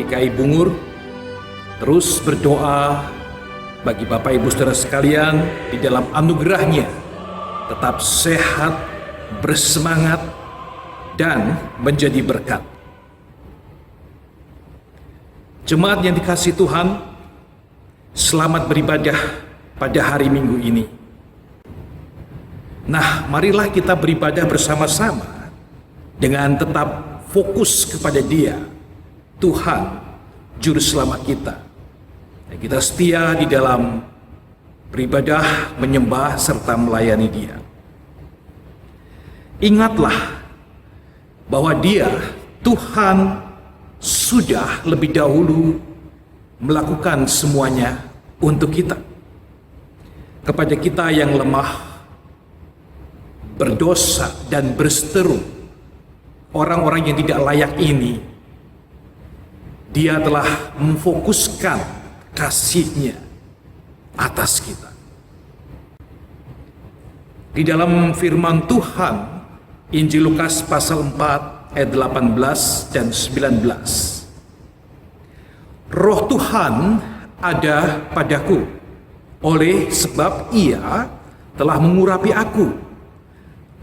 GKI Bungur terus berdoa bagi Bapak Ibu Saudara sekalian di dalam anugerahnya tetap sehat, bersemangat, dan menjadi berkat. Jemaat yang dikasihi Tuhan, selamat beribadah pada hari Minggu ini. Nah, marilah kita beribadah bersama-sama dengan tetap fokus kepada Dia, Tuhan, Juru Selamat kita. Dan kita setia di dalam beribadah, menyembah, serta melayani Dia. Ingatlah bahwa Dia, Tuhan, sudah lebih dahulu melakukan semuanya untuk kita. Kepada kita yang lemah, berdosa, dan berseteru, orang-orang yang tidak layak ini, Dia telah memfokuskan kasih-Nya atas kita. Di dalam firman Tuhan, Injil Lukas pasal 4 ayat 18 dan 19. Roh Tuhan ada padaku, oleh sebab Ia telah mengurapi aku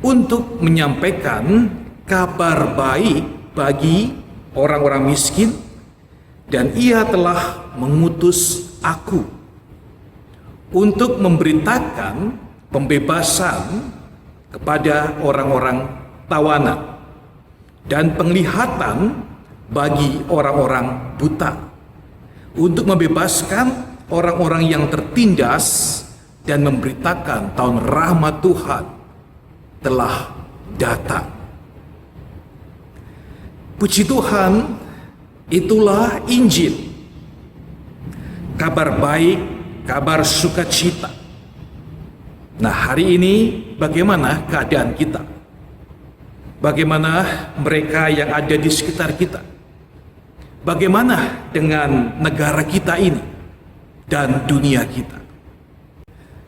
untuk menyampaikan kabar baik bagi orang-orang miskin, dan Ia telah mengutus aku untuk memberitakan pembebasan kepada orang-orang tawanan dan penglihatan bagi orang-orang buta, untuk membebaskan orang-orang yang tertindas dan memberitakan tahun rahmat Tuhan telah datang. Puji Tuhan, itulah Injil, kabar baik, kabar sukacita. Nah, hari ini bagaimana keadaan kita? Bagaimana mereka yang ada di sekitar kita? Bagaimana dengan negara kita ini dan dunia kita?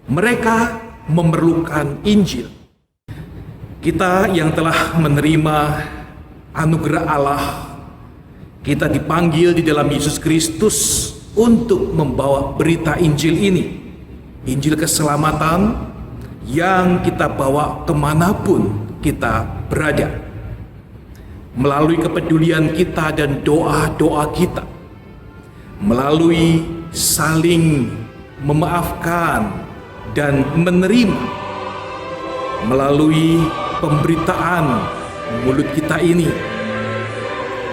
Mereka memerlukan Injil. Kita yang telah menerima anugerah Allah, kita dipanggil di dalam Yesus Kristus untuk membawa berita Injil ini, Injil keselamatan yang kita bawa kemanapun kita berada, melalui kepedulian kita dan doa-doa kita, melalui saling memaafkan dan menerima, melalui pemberitaan mulut kita ini,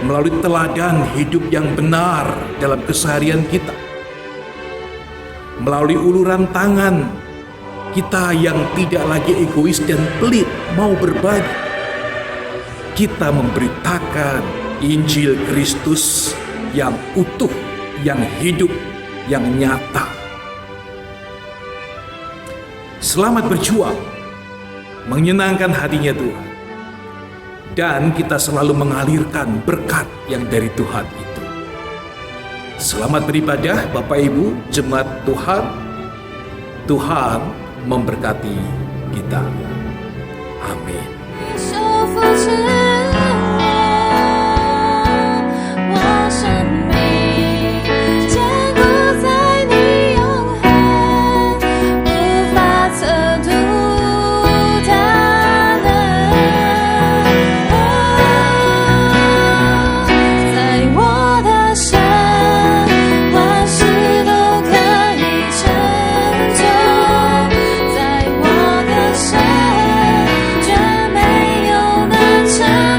melalui teladan hidup yang benar dalam keseharian kita, melalui uluran tangan kita yang tidak lagi egois dan pelit mau berbagi. Kita memberitakan Injil Kristus yang utuh, yang hidup, yang nyata. Selamat berjuang, menyenangkan hatinya Tuhan, dan kita selalu mengalirkan berkat yang dari Tuhan itu. Selamat beribadah Bapak Ibu, jemaat Tuhan. Tuhan memberkati kita. Amin.在我的神，绝没有难成。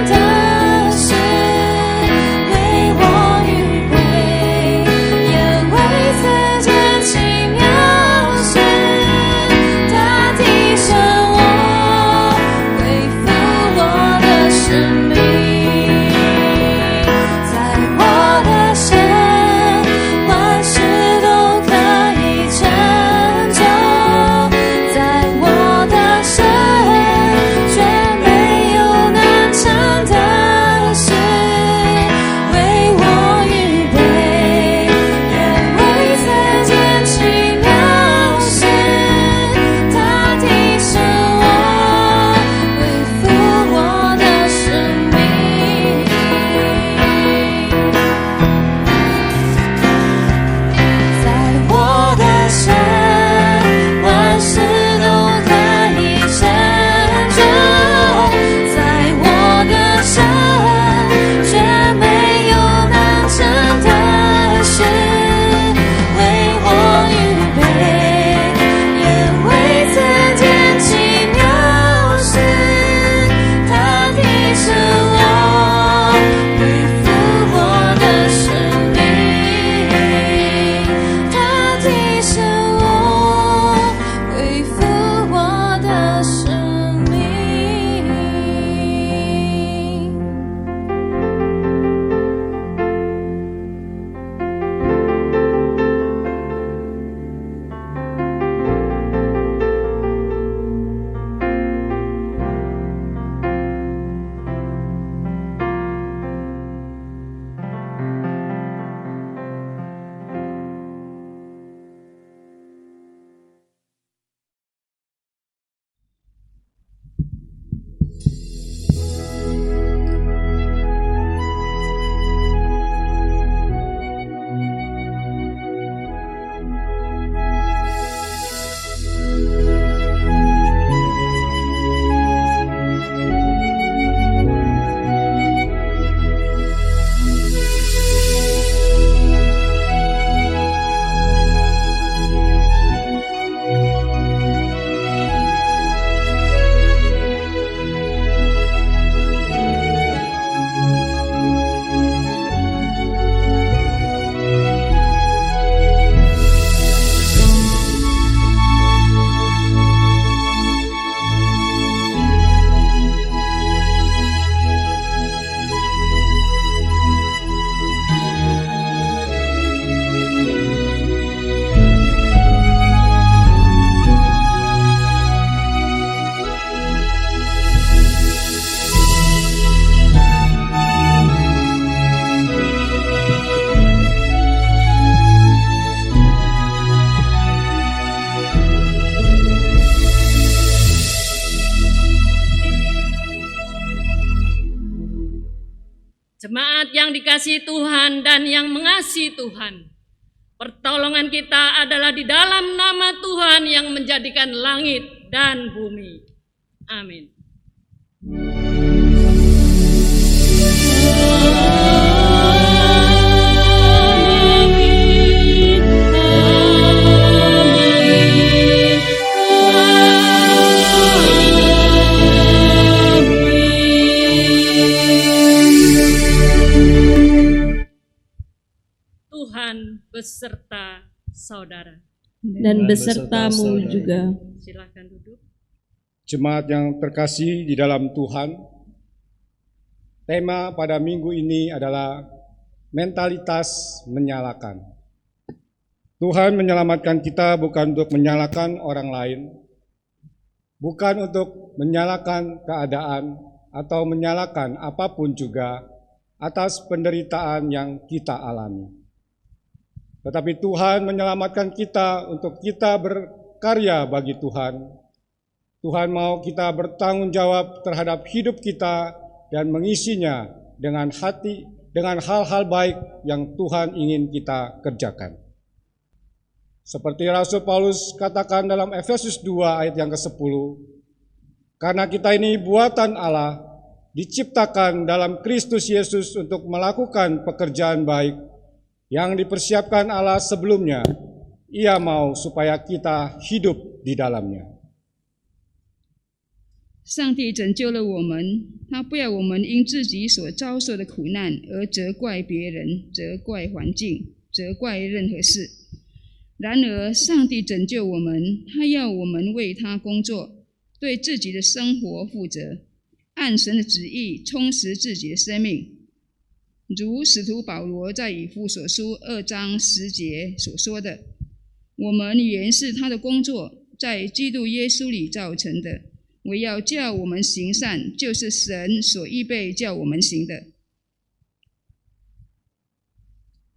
Jemaat yang dikasihi Tuhan dan yang mengasihi Tuhan, pertolongan kita adalah di dalam nama Tuhan yang menjadikan langit dan bumi. Amin. Tuhan beserta saudara dan besertamu juga. Silakan duduk. Jemaat yang terkasih di dalam Tuhan, tema pada minggu ini adalah mentalitas menyalahkan. Tuhan menyelamatkan kita bukan untuk menyalahkan orang lain, bukan untuk menyalahkan keadaan atau menyalahkan apapun juga atas penderitaan yang kita alami. Tetapi Tuhan menyelamatkan kita untuk kita berkarya bagi Tuhan. Tuhan mau kita bertanggung jawab terhadap hidup kita dan mengisinya dengan hal-hal baik yang Tuhan ingin kita kerjakan. Seperti Rasul Paulus katakan dalam Efesus 2 ayat yang ke-10, karena kita ini buatan Allah, diciptakan dalam Kristus Yesus untuk melakukan pekerjaan baik yang dipersiapkan Allah sebelumnya. Ia mau supaya kita hidup di dalamnya. 上帝拯救了我们，他不要我们因自己所遭受的苦难而责怪别人、责怪环境、责怪任何事。然而，上帝拯救我们，他要我们为他工作，对自己的生活负责，按神的旨意充实自己的生命。如使徒保罗在以弗所书2章10节所说的：“我们原是他的工作，在基督耶稣里造成的。为要叫我们行善，就是神所预备叫我们行的。”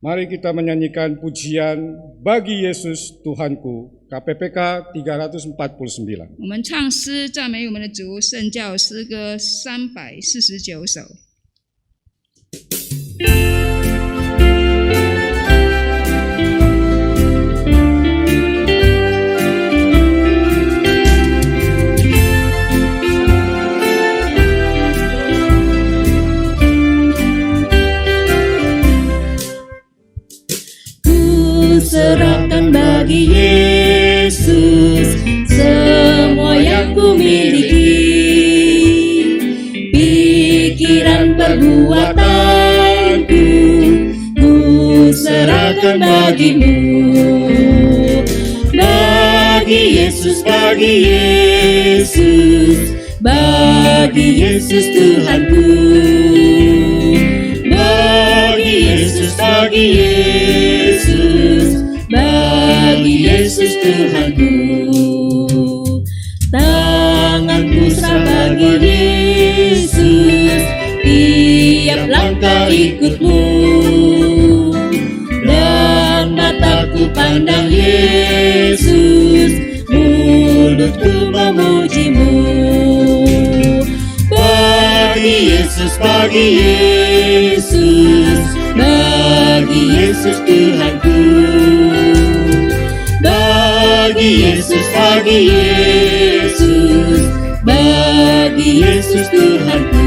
Mari kita menyanyikan pujian Bagi Yesus Tuhanku, KPPK 349. 我们唱诗赞美我们的主，圣教诗歌349首。Serahkan bagi Yesus semua yang ku miliki, pikiran perbuatanku ku serahkan bagimu. Bagi Yesus, bagi Yesus, bagi Yesus Tuhanku. Bagi Yesus, bagi Yesus, bagi Yesus Tuhanku. Tanganku serah bagi Yesus, tiap langkah ikutmu, dan mataku pandang Yesus, mulutku memujimu. Bagi Yesus, bagi Yesus, bagi Yesus Tuhanku. Bagi Yesus, bagi Yesus, bagi Yesus Tuhanku.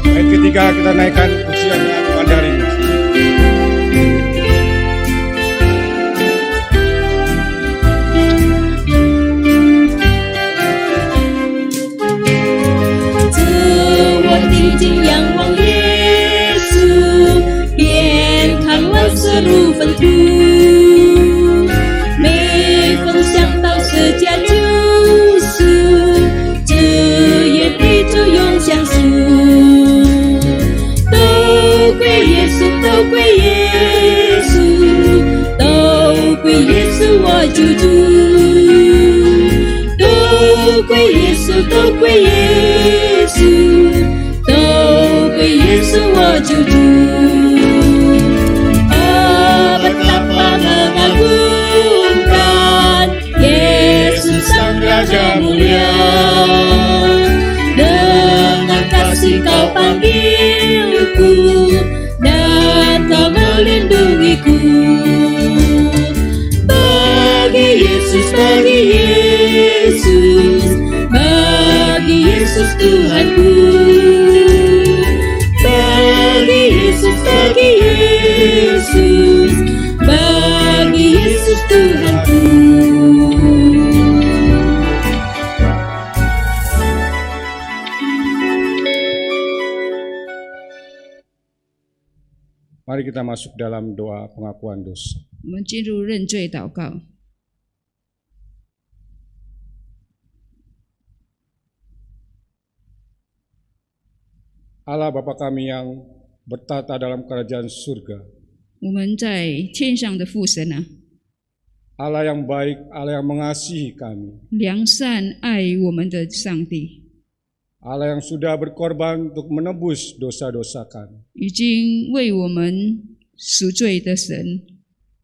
Ayat ketiga kita naikkan pujian dengan Mandarin. bagi Yesus, bagi Yesus Tuhanku. Bagi Yesus, bagi Yesus, bagi Yesus Tuhanku. Mari kita masuk dalam doa pengakuan dosa. 我们进入认罪祷告。 Allah Bapa kami yang bertata dalam kerajaan surga, 我们在天上的父神啊， Allah yang baik, Allah yang mengasihi kami, 良善爱我们的上帝， Allah yang sudah berkorban untuk menebus dosa-dosa kami. 已经为我们赎罪的神，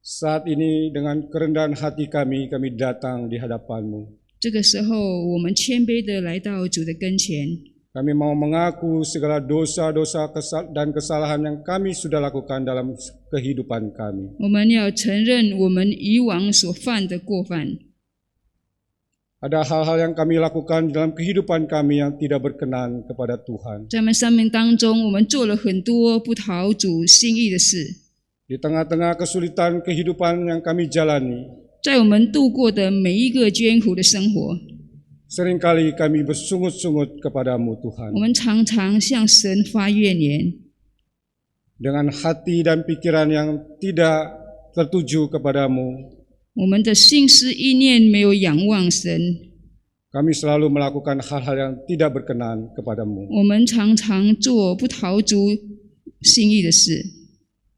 Saat ini dengan kerendahan hati kami datang di hadapan-Mu. 这个时候我们谦卑的来到主的跟前， Kami mau mengaku segala dosa-dosa dan kesalahan yang kami sudah lakukan dalam kehidupan kami. 我们要承认我们以往所犯的过犯， Ada hal-hal yang kami lakukan dalam kehidupan kami yang tidak berkenan kepada Tuhan. 在我们生命当中，我们做了很多不讨主心意的事， Di tengah-tengah kesulitan kehidupan yang kami jalani, 在我们度过的每一个艰苦的生活， seringkali kami bersungut-sungut kepadamu Tuhan. 我们常常向神发怨言， Dengan hati dan pikiran yang tidak tertuju kepadamu, 我们的心思意念没有仰望神， kami selalu melakukan hal-hal yang tidak berkenan kepadamu. 我们常常做不讨主心意的事。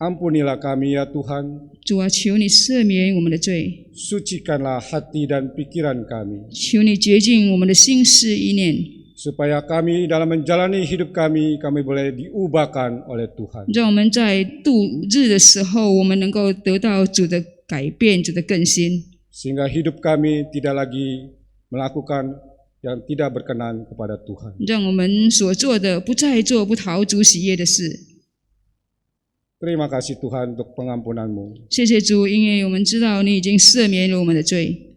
Ampunilah kami ya Tuhan, 主啊，求你赦免我们的罪， sucikanlah hati dan pikiran kami, 求你洁净我们的心思意念， supaya kami dalam menjalani hidup kami boleh diubahkan oleh Tuhan. 让我们在度日的时候，我们能够得到主的改变，主的更新， Sehingga hidup kami tidak lagi melakukan yang tidak berkenan kepada Tuhan. 让我们所做的不再做不讨主喜悦的事。 Terima kasih Tuhan untuk pengampunan-Mu. 谢谢主，因为我们知道你已经赦免了我们的罪。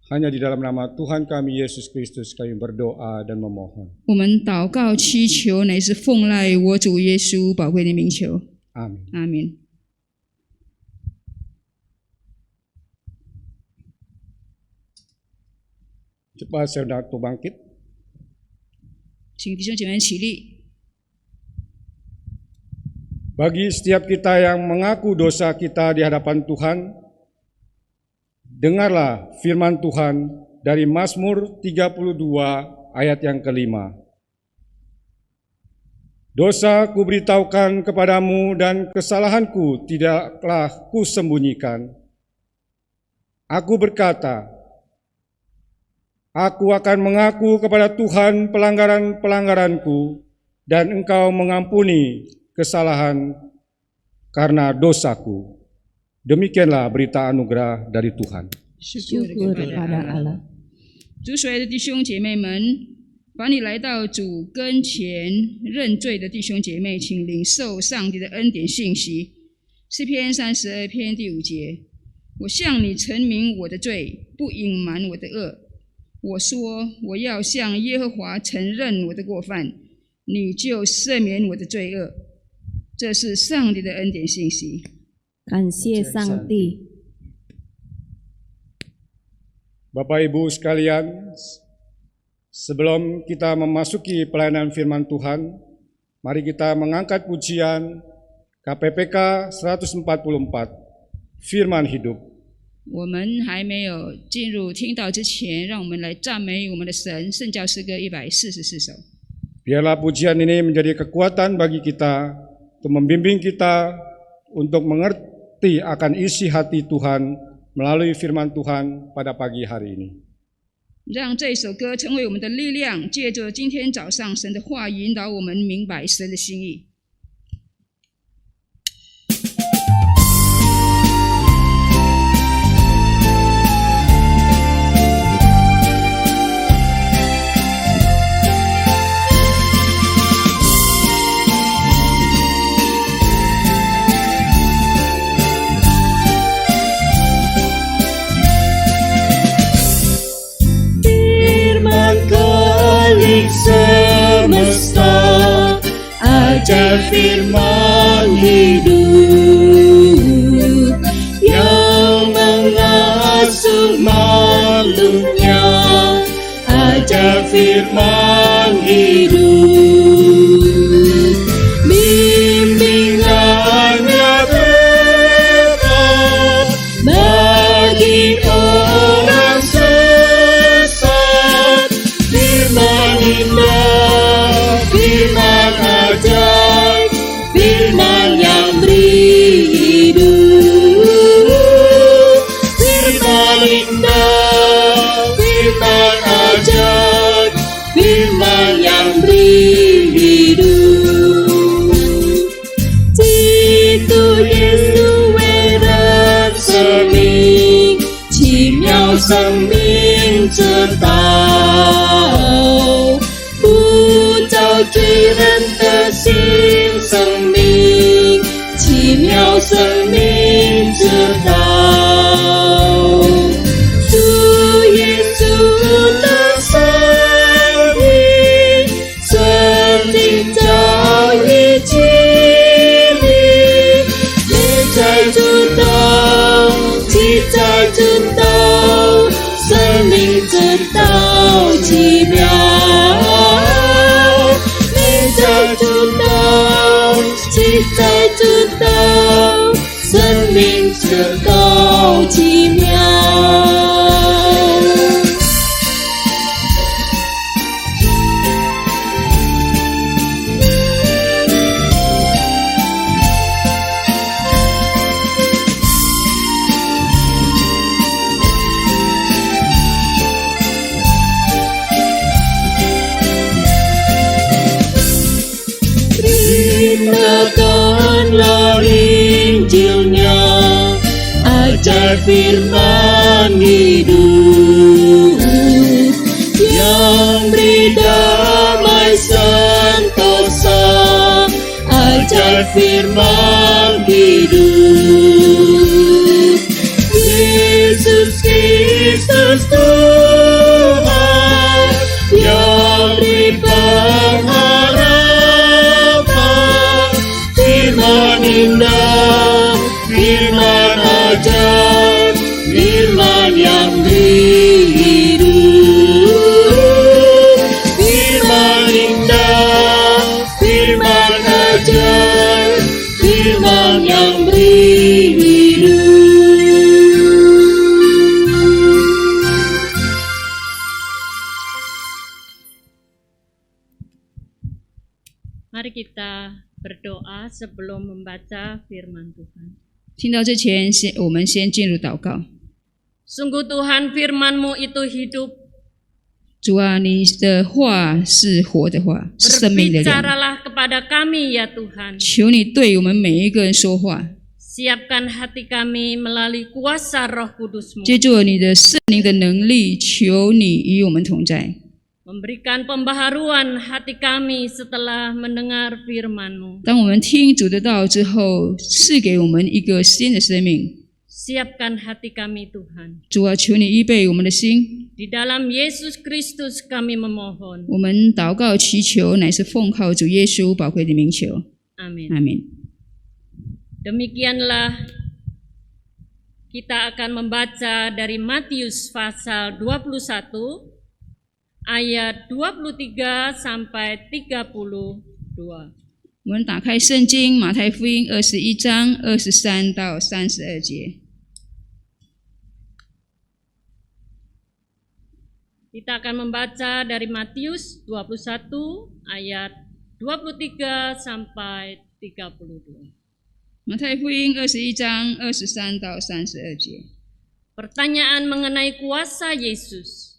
Hanya di dalam nama Tuhan kami Yesus Kristus kami berdoa dan memohon. 我们祷告祈求，乃是奉赖我主耶稣宝贵的名求。 Amin. 阿门。 Cepat saudara bangkit. 请弟兄姐妹起立。 Bagi setiap kita yang mengaku dosa kita di hadapan Tuhan, dengarlah firman Tuhan dari Mazmur 32 ayat yang kelima. Dosa kuberitahukan kepadamu dan kesalahanku tidaklah kusembunyikan. Aku berkata, aku akan mengaku kepada Tuhan pelanggaran-pelanggaranku dan Engkau mengampuni kesalahan karena dosaku. Demikianlah berita anugerah dari Tuhan. Syukur kepada Allah。主所爱的弟兄姐妹们，把你来到主跟前认罪的弟兄姐妹，请领受上帝的恩典信息。诗篇32篇第5节：我向你陈明我的罪，不隐瞒我的恶。我说，我要向耶和华承认我的过犯，你就赦免我的罪恶。这是上帝的恩典信息。感谢上帝。 Bapak Ibu sekalian, sebelum kita memasuki pelayanan firman Tuhan, mari kita mengangkat pujian KPPK 144, Firman Hidup. 我们还没有进入听道之前，让我们来赞美我们的神。圣教诗歌144首。 Biarlah pujian ini menjadi kekuatan bagi kita untuk membimbing kita untuk mengerti akan isi hati Tuhan melalui firman Tuhan pada pagi hari ini. 让这首歌成为我们的力量，借着今天早上神的话引导我们明白神的心意。ajar firman hidup yang mengasuh makhluknya, ajar firman hidup. Bimbingannya tepat bagi orang sesat, firman indah, firman ajaib, firman yang beri hidup. Firman indah, firman ajaib, firman yang beri hidup. Itu Yesus werat seming, chim nhau生命之道，不照罪人的心生命，奇妙生命之道。主耶稣的生命，生命早已经历，你在主道，记在主道，生命之道奇妙。你在主道，记在主道，生命之道奇妙。Terima Injilnya, ajar firman hidup yang beri damai sentosa, ajar firman hidup. Yesus Kristus Tuhan yang beri pengharapan, firman indah, firman ajaib, firman yang beri hidup. Firman indah, firman ajaib, firman yang beri hidup. Mari kita berdoa sebelum membaca firman Tuhan. 听到之前，我们先进入祷告。 Sungguh Tuhan, firman-Mu itu hidup. 主啊，你的话是活的话，是生命的粮。 Berbicaralah kepada kami ya Tuhan. 求你对我们每一个人说话， Siapkan hati kami melalui kuasa Roh Kudus-Mu. 借助你的圣灵的能力，求你与我们同在， Memberikan pembaharuan hati kami setelah mendengar firman-Mu. 当我们听主的道之后，赐给我们一个新的生命。 Siapkan hati kami Tuhan. 主啊，求你预备我们的心。 Di dalam Yesus Kristus kami memohon. 我们祷告祈求，乃是奉靠主耶稣宝贵的名求。 Amin. 阿门。 Demikianlah kita akan membaca dari Matius pasal 21 ayat 23 sampai 32. 我们打开圣经马太福音21章23到32节。 Kita akan membaca dari Matius 21 ayat 23 sampai 32. 马太福音21章23到32节。 Pertanyaan mengenai kuasa Yesus.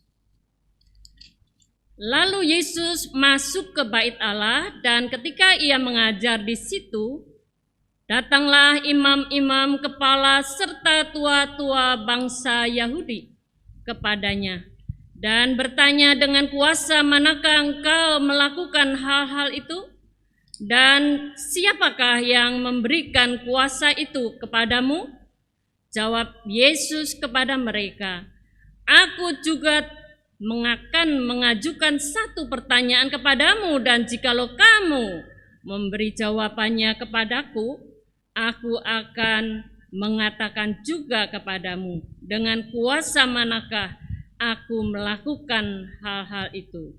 Lalu Yesus masuk ke bait Allah dan ketika ia mengajar di situ, datanglah imam-imam kepala serta tua-tua bangsa Yahudi kepadanya dan bertanya, dengan kuasa manakah engkau melakukan hal-hal itu? Dan siapakah yang memberikan kuasa itu kepadamu? Jawab Yesus kepada mereka, aku juga akan mengajukan satu pertanyaan kepadamu, dan jikalau kamu memberi jawabannya kepadaku, aku akan mengatakan juga kepadamu, dengan kuasa manakah aku melakukan hal-hal itu.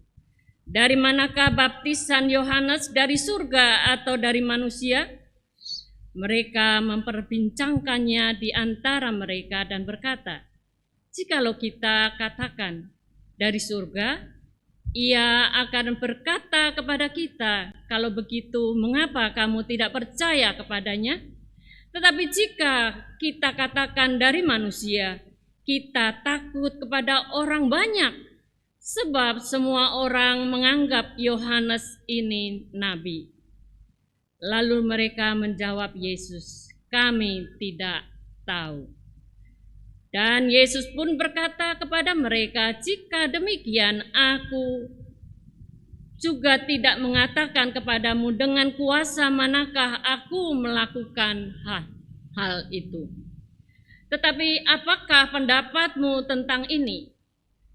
Dari manakah baptisan Yohanes, dari surga atau dari manusia? Mereka memperbincangkannya di antara mereka dan berkata, jikalau kita katakan dari surga, ia akan berkata kepada kita, kalau begitu mengapa kamu tidak percaya kepadanya? Tetapi jika kita katakan dari manusia, kita takut kepada orang banyak, sebab semua orang menganggap Yohanes ini nabi. Lalu mereka menjawab Yesus, kami tidak tahu. Dan Yesus pun berkata kepada mereka, jika demikian aku juga tidak mengatakan kepadamu dengan kuasa manakah aku melakukan hal itu. Tetapi apakah pendapatmu tentang ini?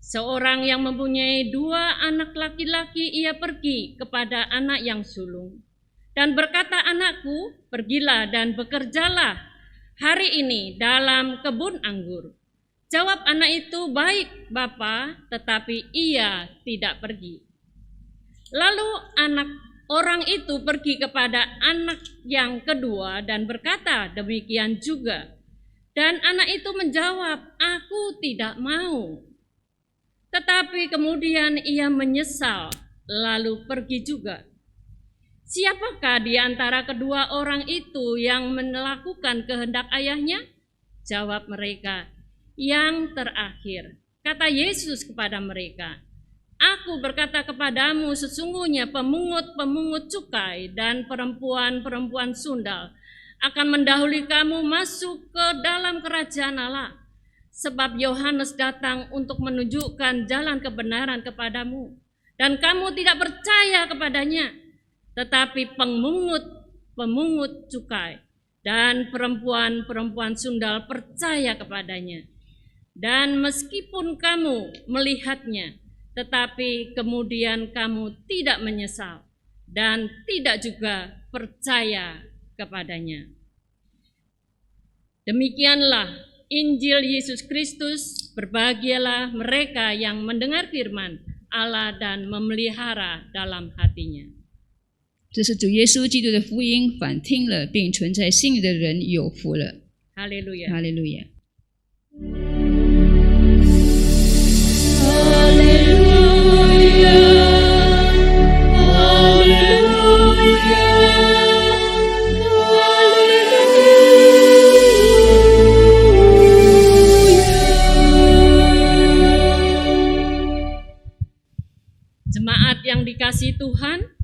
Seorang yang mempunyai 2 anak laki-laki, ia pergi kepada anak yang sulung dan berkata, anakku, pergilah dan bekerjalah hari ini dalam kebun anggur. Jawab anak itu, baik Bapa, tetapi ia tidak pergi. Lalu anak orang itu pergi kepada anak yang kedua dan berkata demikian juga. Dan anak itu menjawab, aku tidak mau. Tetapi kemudian ia menyesal, lalu pergi juga. Siapakah di antara kedua orang itu yang melakukan kehendak ayahnya? Jawab mereka, yang terakhir. Kata Yesus kepada mereka, aku berkata kepadamu, sesungguhnya pemungut-pemungut cukai dan perempuan-perempuan sundal akan mendahului kamu masuk ke dalam kerajaan Allah. Sebab Yohanes datang untuk menunjukkan jalan kebenaran kepadamu, dan kamu tidak percaya kepadanya. Tetapi pemungut cukai dan perempuan-perempuan sundal percaya kepadanya. Dan meskipun kamu melihatnya, tetapi kemudian kamu tidak menyesal dan tidak juga percaya kepadanya. Demikianlah Injil Yesus Kristus. Berbahagialah mereka yang mendengar firman Allah dan memelihara dalam hatinya. 这是主耶稣基督的福音，反听了并存在心里的人有福了。 Haleluya. 哈利路亚。 Jemaat yang dikasihi Tuhan,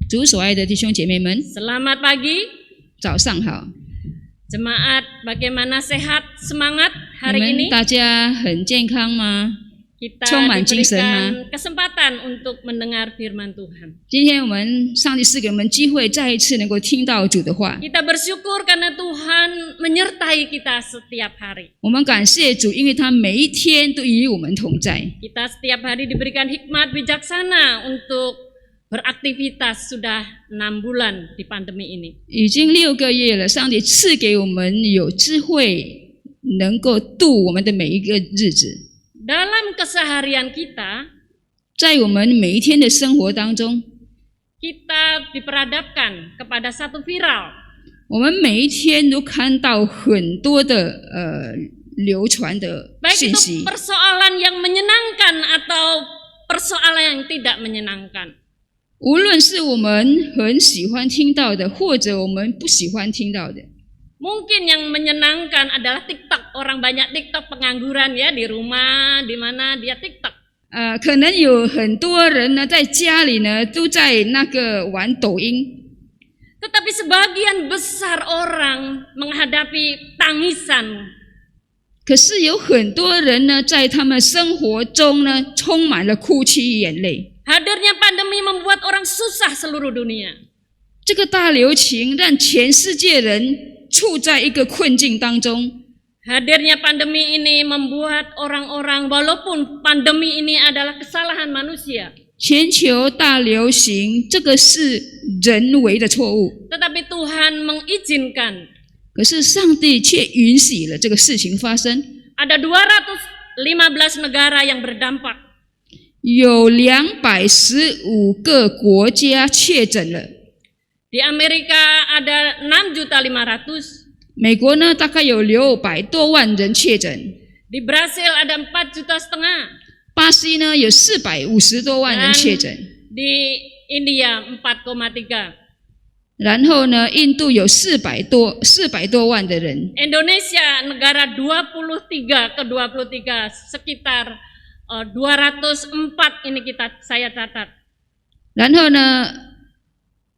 主所爱的弟兄姐妹们， selamat pagi. 早上好！ Jemaat, bagaimana sehat, semangat 你 hari 们 ini? 大家很健康吗？ Kita 充满精神吗？ diberikan kesempatan untuk mendengar firman Tuhan. 今天我们上帝赐给我们机会，再一次能够听到主的话。 Kita bersyukur karena Tuhan menyertai kita setiap hari. 我们感谢主，因为他每一天都与我们同在。 Kita setiap hari diberikan hikmat bijaksana untuk beraktivitas sudah 6 bulan di pandemi ini. 已经6个月了，上帝赐给我们有智慧，能够度我们的每一个日子。 Dalam keseharian kita, 在我们每一天的生活当中， kita diperhadapkan kepada satu viral. 我们每一天都看到很多的流传的 Baik 信 itu 息， persoalan yang menyenangkan atau persoalan yang tidak menyenangkan. 无论是我们很喜欢听到的，或者我们不喜欢听到的。 Mungkin yang menyenangkan adalah TikTok. Orang banyak TikTok pengangguran ya, di rumah, di mana dia TikTok. 可能有很多人呢，在家里呢，都在那个玩抖音。 Tetapi sebagian besar orang menghadapi tangisan. 可是有很多人呢，在他们生活中呢，充满了哭泣眼泪。 Hadirnya pandemi membuat orang susah seluruh dunia. 这个大流行让全世界人处在一个困境当中。 Hadirnya pandemi ini membuat orang-orang, walaupun pandemi ini adalah kesalahan manusia, 全球大流行，这个是人为的错误， Tetapi Tuhan mengizinkan 可是上帝却允许了这个事情发生。 ada 215 negara yang berdampak. 有215个国家确诊了， Di Amerika ada 6.500.000, 美国呢大概有600多万人确诊， di Brasil ada 4,5 juta, 巴西呢有450多万人确诊， di India 4,3. 然后呢印度有400多万的人， Indonesia negara 23 ke 23, sekitar 204 ini saya catat. 然后呢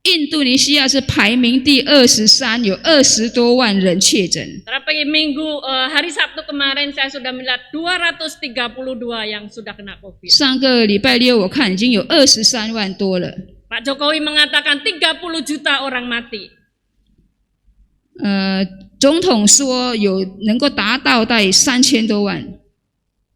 印度尼西亚是排名第23，有20多万人确诊。 Tapi hari Sabtu kemarin saya sudah melihat 232 yang sudah kena COVID. 上个礼拜六我看已经有23万多了。 Pak Jokowi mengatakan 30 juta orang mati. 总统说有能够达到大概3000多万。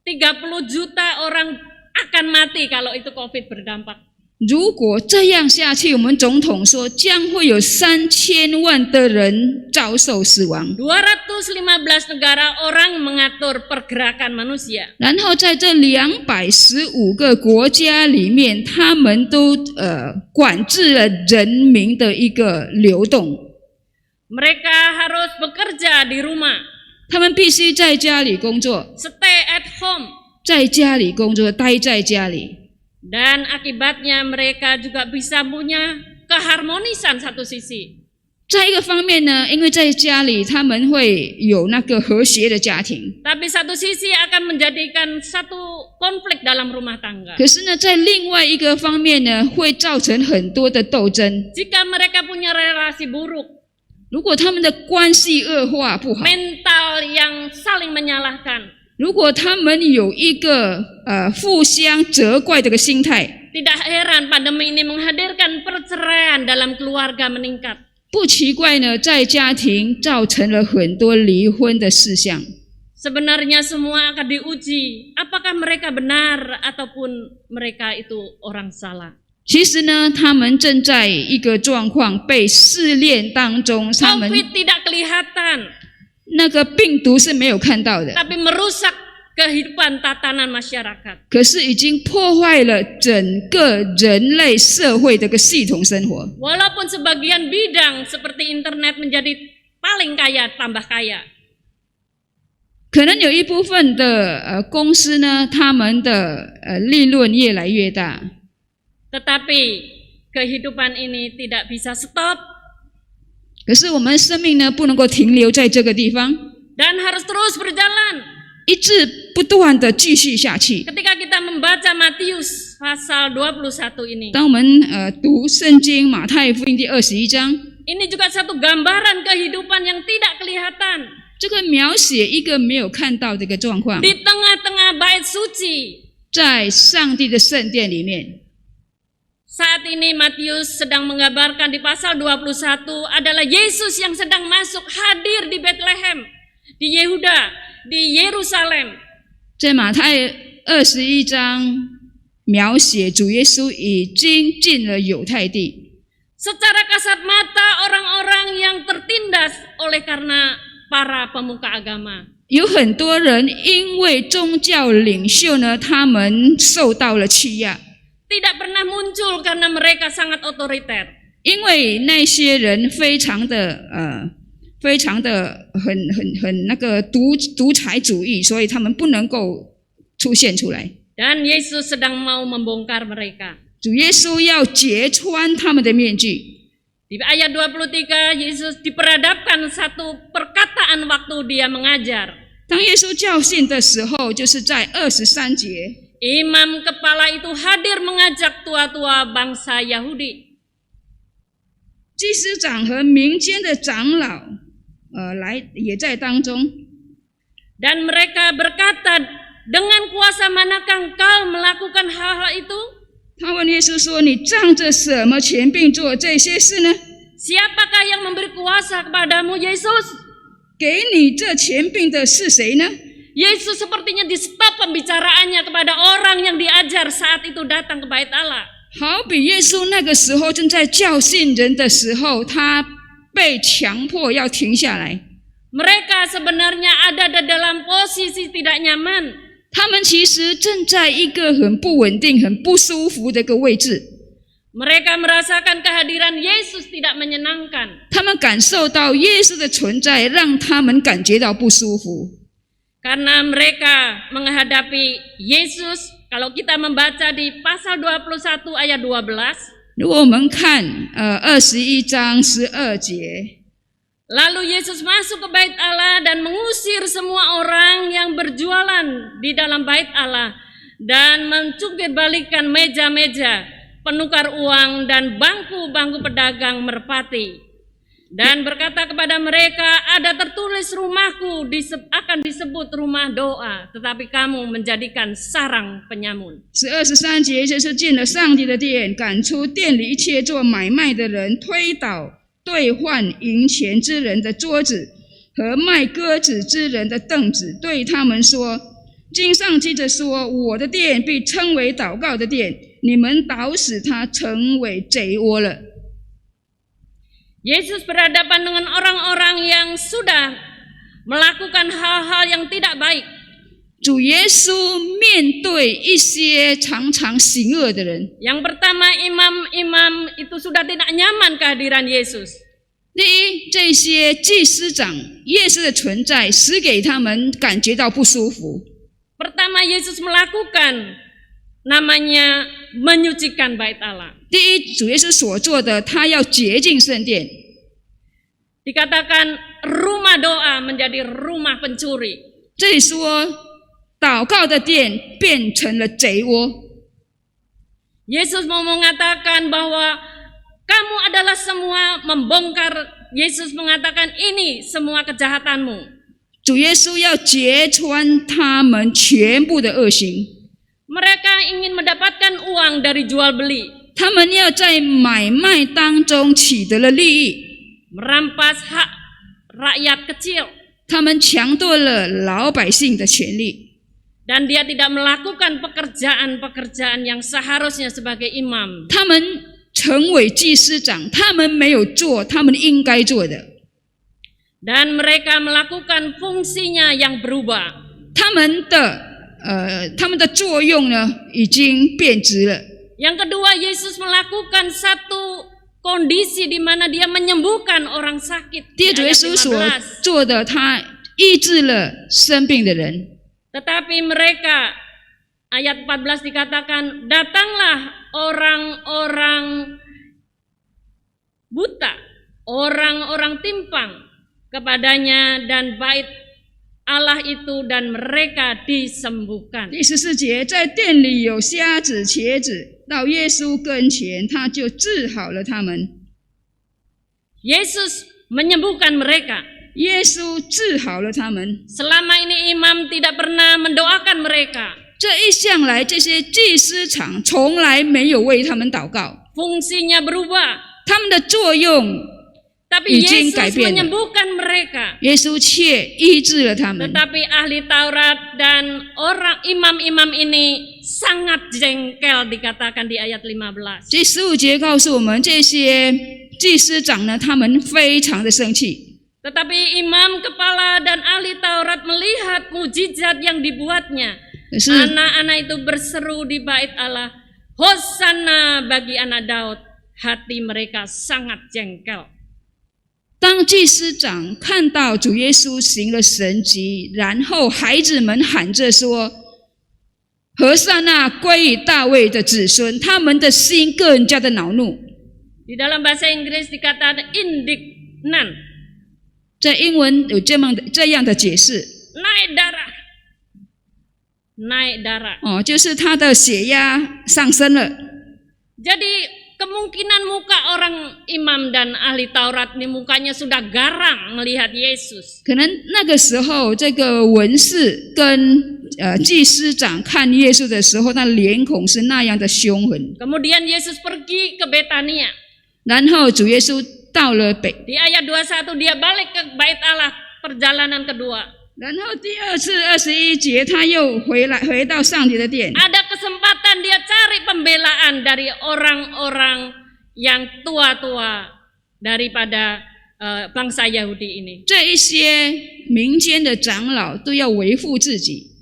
30 juta orang akan mati kalau itu COVID berdampak. 如果这样下去，我们总统说将会有3000万的人遭受死亡。 215 negara orang mengatur pergerakan manusia. 然后在这215个国家里面，他们都管制了人民的一个流动。 Mereka harus bekerja di rumah. 他们必须在家里工作， Stay at home. 在家里工作，待在家里。 Dan akibatnya mereka juga bisa punya keharmonisan satu sisi. 在一个方面呢，因为在家里他们会有那个和谐的家庭， Tapi satu sisi akan menjadikan satu konflik dalam rumah tangga. 可是呢，在另外一个方面呢，会造成很多的斗争。 Jika mereka punya relasi buruk, 如果他们的关系恶化不好， mental yang saling menyalahkan, 如果他们有一个互相责怪的个心态， tidak heran pandemi ini menghadirkan perceraian dalam keluarga meningkat. 不奇怪呢，在家庭造成了很多离婚的事项。 Sebenarnya semua akan diuji, apakah mereka benar ataupun mereka itu orang salah. 其实呢，他们正在一个状况被试炼当中，他们 COVID tidak kelihatan, 那个病毒是没有看到的， tapi merusak kehidupan tatanan masyarakat. 可是已经破坏了整个人类社会的个系统生活。 Walaupun sebagian bidang seperti internet menjadi paling kaya, tambah kaya. 可能有一部分的公司呢，他们的利润越来越大， Tetapi kehidupan ini tidak bisa stop 可是我们生命呢，不能够停留在这个地方， dan harus terus berjalan. 一直不断的继续下去。 Ketika kita membaca Matius pasal 21 ini, 当我们读圣经马太福音第21章， ini juga satu gambaran kehidupan yang tidak kelihatan. 这个描写一个没有看到的一个状况， Di tengah-tengah bait suci, 在上帝的圣殿里面。 saat ini Matius sedang menggambarkan di pasal 21 adalah Yesus yang sedang masuk hadir di Bethlehem, di Yehuda, di Yerusalem. 在马太21章描写主耶稣已经进了犹太地， Secara kasat mata orang-orang yang tertindas oleh karena para pemuka agama. 有很多人因为宗教领袖呢，他们受到了欺压， Tidak pernah muncul karena mereka sangat otoriter. 因为那些人非常的很那个独裁主义，所以他们不能够出现出来。 Dan Yesus sedang mau membongkar mereka. 主耶稣要揭穿他们的面具。 Di ayat 23, Yesus diperhadapkan satu perkataan waktu dia mengajar. 当耶稣教训的时候，就是在23节。 Imam kepala itu hadir mengajak tua-tua bangsa Yahudi. 祭司长和民间的长老来也在当中。 Dan mereka berkata, dengan kuasa manakah engkau melakukan hal-hal itu? 他问耶稣说：“你仗着什么权柄做这些事呢？ Siapakah yang memberi kuasa kepadamu, Yesus? 给你这权柄的是谁呢？” Yesus sepertinya di stop pembicaraannya kepada orang yang diajar saat itu datang ke bait Allah. 好比耶稣那个时候正在教训人的时候，他被强迫要停下来。 Mereka sebenarnya ada dalam posisi tidak nyaman. 他们其实正在一个很不稳定、很不舒服的一个位置。 Mereka merasakan kehadiran Yesus tidak menyenangkan. 他们感受到耶稣的存在，让他们感觉到不舒服。 Karena mereka menghadapi Yesus, kalau kita membaca di pasal 21 ayat 12, 如果我们看21章12节， lalu Yesus masuk ke bait Allah dan mengusir semua orang yang berjualan di dalam bait Allah dan mencungkir balikan meja-meja penukar uang dan bangku-bangku pedagang merpati, dan berkata kepada mereka, ada tertulis rumahku akan disebut rumah doa, tetapi kamu menjadikan sarang penyamun. 13节就是进了上帝的殿，赶出店里一切做买卖的人，推倒兑换银钱之人的桌子和卖鸽子之人的凳子，对他们说：经上记着说，我的殿必称为祷告的殿，你们倒使它成为贼窝了。 Yesus berhadapan dengan orang-orang yang sudah melakukan hal-hal yang tidak baik. 主耶稣面对一些常常行恶的人， Yang pertama, imam-imam itu sudah tidak nyaman kehadiran Yesus. 第一，这些祭司长耶稣的存在使给他们感觉到不舒服。 Pertama, Yesus melakukan namanya menyucikan bait Allah. 第一，主耶稣所做的，他要洁净圣殿。 Dikatakan rumah doa menjadi rumah pencuri. 这里说，祷告的殿变成了贼窝。 Yesus mau mengatakan bahwa kamu adalah semua membongkar. Yesus mengatakan ini semua kejahatanmu. 主耶稣要揭穿他们全部的恶行。 Mereka ingin mendapatkan uang dari jual beli, 他们要在买卖当中取得了利益， merampas hak rakyat kecil, 他们抢夺了老百姓的权利， dan dia tidak melakukan pekerjaan-pekerjaan yang seharusnya sebagai imam. 他们成为祭司长，他们没有做他们应该做的， Dan mereka melakukan fungsinya yang berubah. 他们的作用呢已经变质了。 Yang kedua, Yesus melakukan satu kondisi di mana dia menyembuhkan orang sakit. 第二，主耶 Ayat 稣所 15. 做的，他医治了生病的人。 Tetapi mereka, ayat 14 dikatakan, datanglah orang-orang buta, orang-orang timpang kepadanya dan bait Allah itu, dan mereka disembuhkan. 第14节，在店里有瞎子、瘸子，到耶稣跟前，他就治好了他们。 Yesus menyembuhkan mereka. 耶稣治好了他们。 Selama ini imam tidak pernah mendoakan mereka. 这一向来，这些祭司长从来没有为他们祷告， Fungsinya berubah. 他们的作用 Tapi 已经改 Yesus 变了。 menyembuhkan mereka. 耶稣却医治了他们。 Tetapi ahli Taurat dan orang imam-imam ini sangat jengkel, dikatakan di ayat 15. 这15节告诉我们，这些祭司长呢，他们非常的生气。 Tetapi imam kepala dan ahli Taurat melihat mujizat yang dibuatnya. 可是 Anak-anak itu berseru di bait Allah, Hosana bagi anak Daud. Hati mereka sangat jengkel. 当祭司长看到主耶稣行了神迹，然后孩子们喊着说：“和散那归于大卫的子孙”，他们的心更加的恼怒。 Di dalam bahasa Inggris dikatakan indignant, 在英文有这样的解释 naik darah. 哦，就是他的血压上升了。 Jadi kemungkinan muka orang imam dan ahli Taurat ini mukanya sudah garang melihat Yesus. 可能那个时候，这个文士跟祭司长看耶稣的时候，那脸孔是那样的凶狠。 Kemudian Yesus pergi ke Betania. 然后主耶稣到了 Di ayat 21 dia balik ke bait Allah, perjalanan kedua. 然后第二次21节，他又回到上帝的殿。 Ada kesempatan dia cari pembelaan dari orang-orang yang tua-tua daripada bangsa Yahudi ini. 这一些民间的长老都要维护自己。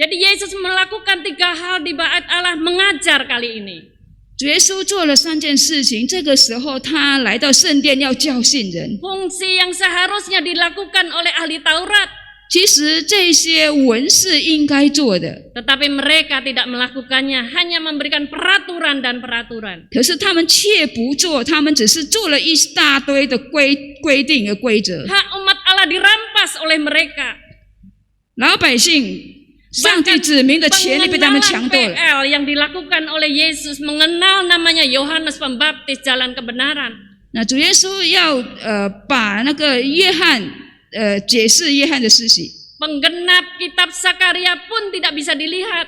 Jadi Yesus melakukan 3 hal di Bait Allah, mengajar kali ini. 主耶稣做了3件事情，这个时候他来到圣殿要教训人。 Fungsi yang seharusnya dilakukan oleh ahli Taurat, 其实这些文士应该做的， tetapi mereka tidak melakukannya, hanya memberikan peraturan dan peraturan. 可是他们却不做，他们只是做了一大堆的规定和规则。 Hak umat Allah dirampas oleh mereka. 老百姓。 上帝子民的权利被他们抢夺了。 PL yang dilakukan oleh Yesus, mengenal namanya Yohanes Pembaptis, jalan kebenaran. 那主耶稣要把那个约翰解释约翰的施洗。 Penggenap kitab Sakaria pun tidak bisa dilihat.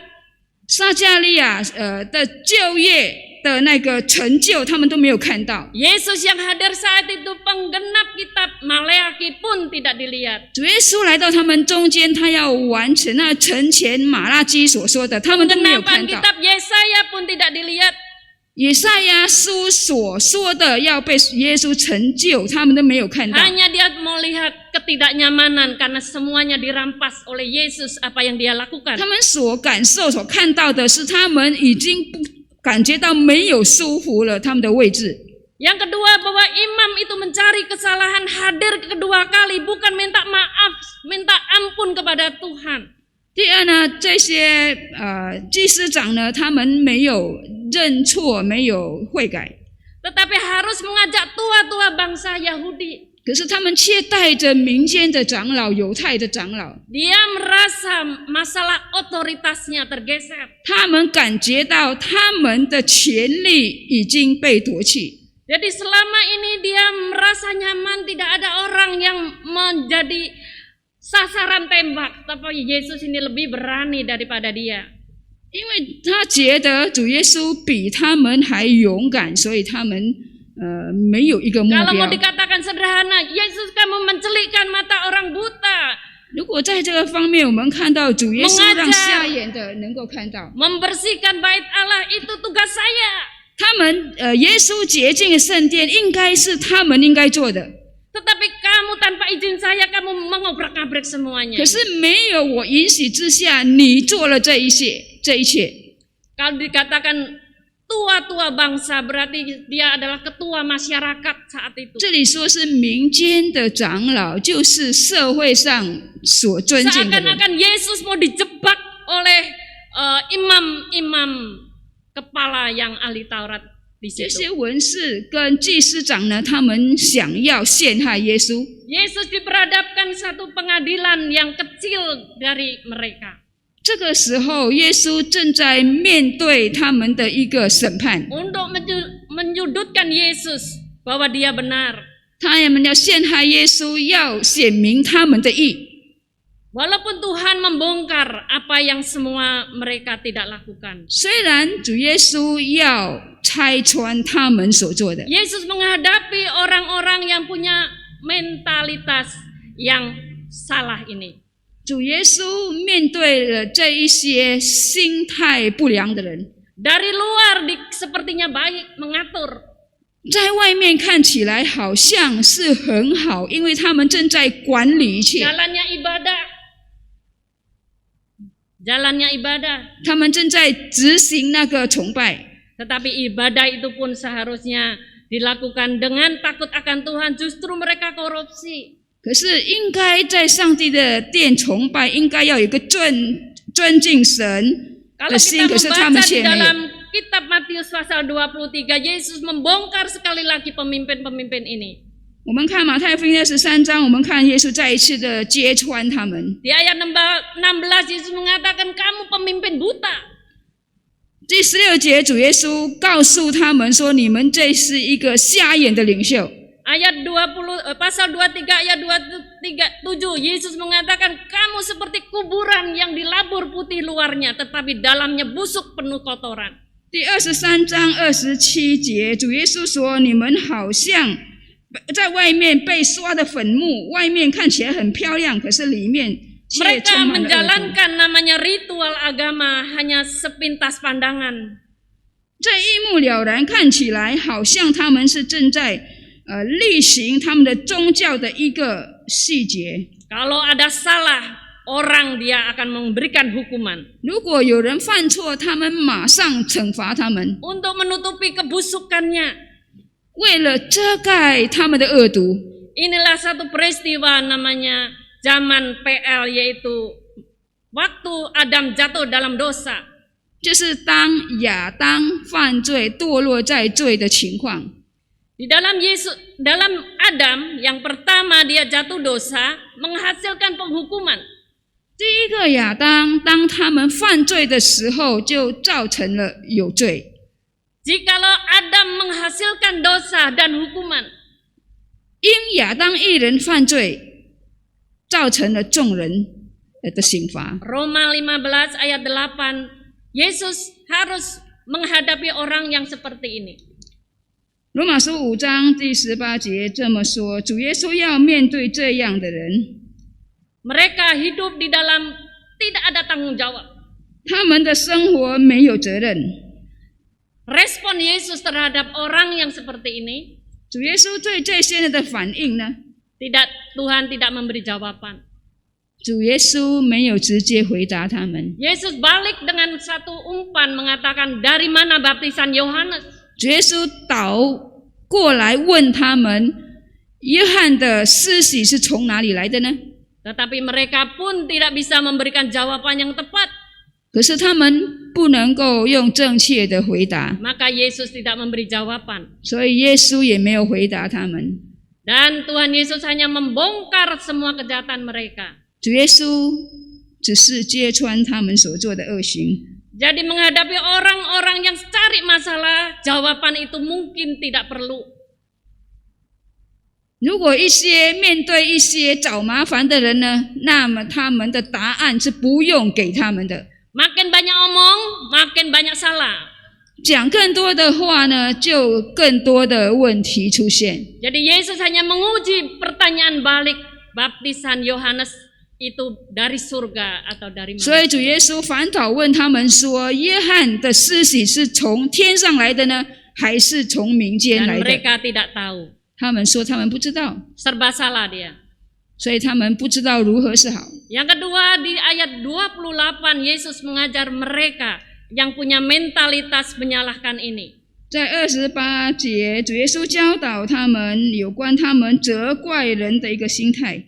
撒迦利亚的就业的那个成就，他们都没有看到。 Yesus yang hadir saat itu, penggenap kitab Maleaki pun tidak dilihat. 主耶稣来到他们中间，他要完成那陈前马拉基所说的，他们都没有看 Penggenapan 到。 kitab Yesaya pun tidak dilihat. 以赛亚书所说的要被耶稣成就，他们都没有看到。 Hanya dia mau lihat ketidaknyamanan karena semuanya dirampas oleh Yesus apa yang dia lakukan. 他们所感受、所看到的是，他们已经不感觉到没有舒服了，他们的位置。 Yang kedua, bahwa imam itu mencari kesalahan, hadir kedua kali, bukan minta maaf, minta ampun kepada Tuhan. 第二呢，这些祭司长呢，他们没有认错，没有悔改， Tetapi harus mengajak tua-tua bangsa Yahudi. 可是他们却带着民间的长老、犹太的长老， Dia merasa masalah otoritasnya tergeser. 他们感觉到他们的权利已经被夺去。 Jadi selama ini dia merasa nyaman, tidak ada orang yang menjadi sasaran tembak, tapi Yesus ini lebih berani daripada dia. 因为他觉得主耶稣比他们还勇敢，所以他们没有一个目 Kalau mau 标。 dikatakan sederhana, Yesus kamu mencelikkan mata orang buta, 如果在这个方面，我们看到主耶稣让瞎眼的能够看到， membersihkan bait Allah itu tugas saya. 他们耶稣洁净圣殿，应该是他们应该做的。 Tetapi kamu tanpa izin saya, kamu mengobrak-abrik semuanya. 可是没有我允许之下，你做了这一切。 Kalau dikatakan tua-tua bangsa, berarti dia adalah ketua masyarakat saat itu. 这里说是民间的长老，就是社会上所尊敬的人。 Seakan-akan Yesus mau dijebak oleh imam-imam kepala yang ahli Taurat di 这 situ. 些文士跟祭司长呢，他们想要陷害耶稣。 Yesus diperhadapkan satu pengadilan yang kecil dari mereka. 这个时候，耶稣正在面对他们的一个审判， Untuk menyudutkan Yesus bahwa dia benar. 他们要陷害耶稣，要显明他们的义。 Walaupun Tuhan membongkar apa yang semua mereka tidak lakukan. 虽然主耶稣要拆穿他们所做的， Yesus menghadapi orang-orang yang punya mentalitas yang salah ini. 主耶稣面对了这一些心态不良的人， Dari luar sepertinya baik, mengatur. 在外面看起来好像是很好，因为他们正在管理一切， Jalannya ibadah. 他们正在执行那个崇拜。 Tetapi ibadah itu pun seharusnya dilakukan dengan takut akan Tuhan. Justru mereka korupsi. 可是应该在上帝的殿崇拜，应该要有一个尊敬神 Kalau 的心， kita 可是他们 membaca di 却没有。 dalam kitab Matius pasal 23, Yesus membongkar sekali lagi pemimpin-pemimpin ini. 我们看马太福音23章，我们看耶稣再一次的揭穿他们。 Di ayat 16 Yesus mengatakan kamu pemimpin buta. 第16节，主耶稣告诉他们说：“你们这是一个瞎眼的领袖。” Pasal 23 ayat 27 Yesus mengatakan kamu seperti kuburan yang dilabur putih luarnya tetapi dalamnya busuk penuh kotoran. 第23章27节，主耶稣说：“你们好像在外面被刷的粉末，外面看起来很漂亮，可是里面却 Mereka 充满了恶毒。 menjalankan namanya ritual agama hanya sepintas pandangan. 这一目了然，看起来好像他们是正在例行他们的宗教的一个细节。 Kalau ada salah, orang dia akan memberikan hukuman. 如果有人犯错，他们马上惩罚他们， Untuk menutupi kebusukannya. 为了遮盖他们的恶毒。 Inilah satu peristiwa namanya zaman PL, yaitu waktu Adam jatuh dalam dosa. 就是当亚当犯罪堕落在罪的情况。 Di dalam Adam yang pertama dia jatuh dosa menghasilkan penghukuman. 第一个亚当，当他们犯罪的时候，就造成了有罪。 Jikalau Adam menghasilkan dosa dan hukuman, 因亚当一人犯罪，造成了众人的刑罚。 Roma 15 ayat 8, Yesus harus menghadapi orang yang seperti ini. 罗马书5章第18节这么说：主耶稣要面对这样的人， Mereka hidup di dalam tidak ada tanggung jawab. 他们的生活没有责任。 Respon Yesus terhadap orang yang seperti ini, 主耶稣对这些人的反应呢？ Tuhan tidak memberi jawaban. 主耶稣没有直接回答他们。 Yesus balik dengan satu umpan mengatakan, dari mana baptisan Yohanes? 主耶稣倒过来问他们，约翰的施洗是从哪里来的呢？ Tetapi mereka pun tidak bisa memberikan jawaban yang tepat. 可是他们不能够用正确的回答， Maka Yesus tidak memberi jawaban. 所以耶稣也没有回答他们。 Dan Tuhan Yesus hanya membongkar semua kejahatan mereka. 主耶稣只是揭穿他们所做的恶行。 Jadi menghadapi orang-orang yang cari masalah, jawaban itu mungkin tidak perlu. 如果面对一些找麻烦的人呢，那么他们的答案是不用给他们的。 Makin banyak omong, makin banyak salah. 讲更多的话呢，就更多的问题出现。 Jadi Yesus hanya menguji pertanyaan balik, baptisan Yohanes itu dari surga atau dari 所 mana? 以主耶稣反倒问他们说：约翰的施洗是从天上来的呢，还是从民间 Dan 来的？ mereka tidak tahu. 他们说他们不知道， Serba salah dia. 所以他们不知道如何是好。 Yang kedua, di ayat 28 Yesus mengajar mereka yang punya mentalitas menyalahkan ini. 在28节，主耶稣教导他们有关他们责怪人的一个心态。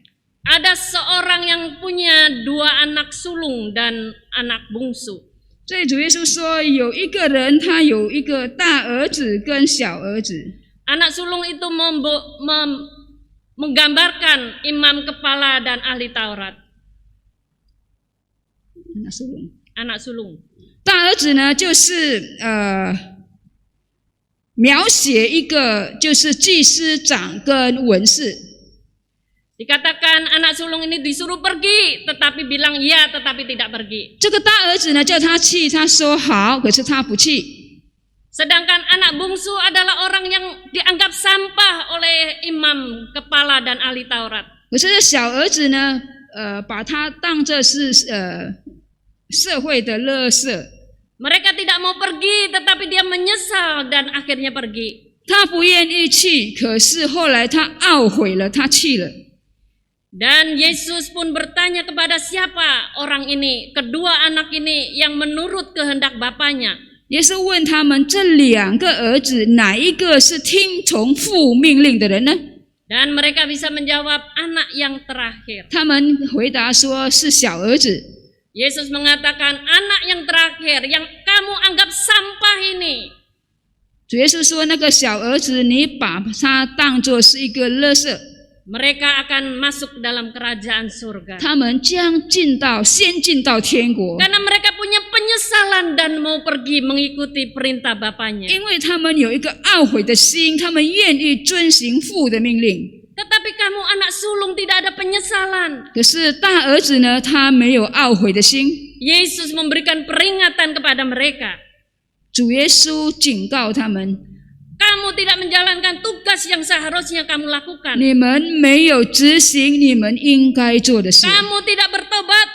Ada seorang yang punya 2 anak sulung dan anak bungsu. 所以主耶稣说，有一个人他有一个大儿子跟小儿子。 Anak sulung itu menggambarkan imam kepala dan ahli Taurat. anak sulung， Anak sulung. 大儿子呢，就是描写一个就是祭司长跟文士。 Dikatakan anak sulung ini disuruh pergi, tetapi bilang iya, tetapi tidak pergi. 这个大儿子呢，叫他去，他说好，可是他不去。 Sedangkan anak bungsu adalah orang yang dianggap sampah oleh imam kepala dan ahli Taurat. 可是小儿子呢，把他当作是社会的垃圾。 Mereka tidak mau pergi, tetapi dia menyesal dan akhirnya pergi. 他不愿意去，可是后来他懊悔了，他去了。 Dan Yesus pun bertanya kepada siapa orang ini, kedua anak ini yang menurut kehendak bapaknya. 耶稣问他们这2个儿子哪一个是听从父命令的人呢？ Dan mereka bisa menjawab anak yang terakhir. 他们回答说是小儿子。 Yesus mengatakan anak yang terakhir yang kamu anggap sampah ini. 主耶稣说那个小儿子，你把他当作是一个垃圾。 Mereka akan masuk dalam kerajaan surga. 他们将先进到天国， Karena mereka punya penyesalan dan mau pergi mengikuti perintah bapaknya. 因为他们有一个懊悔的心，他们愿意遵行父的命令。 Tetapi kamu anak sulung tidak ada penyesalan. 可是大儿子呢，他没有懊悔的心。 Yesus memberikan peringatan kepada mereka. 主耶稣警告他们， Kamu tidak menjalankan tugas yang seharusnya kamu lakukan. 你们没有执行你们应该做的事， Kamu tidak bertobat,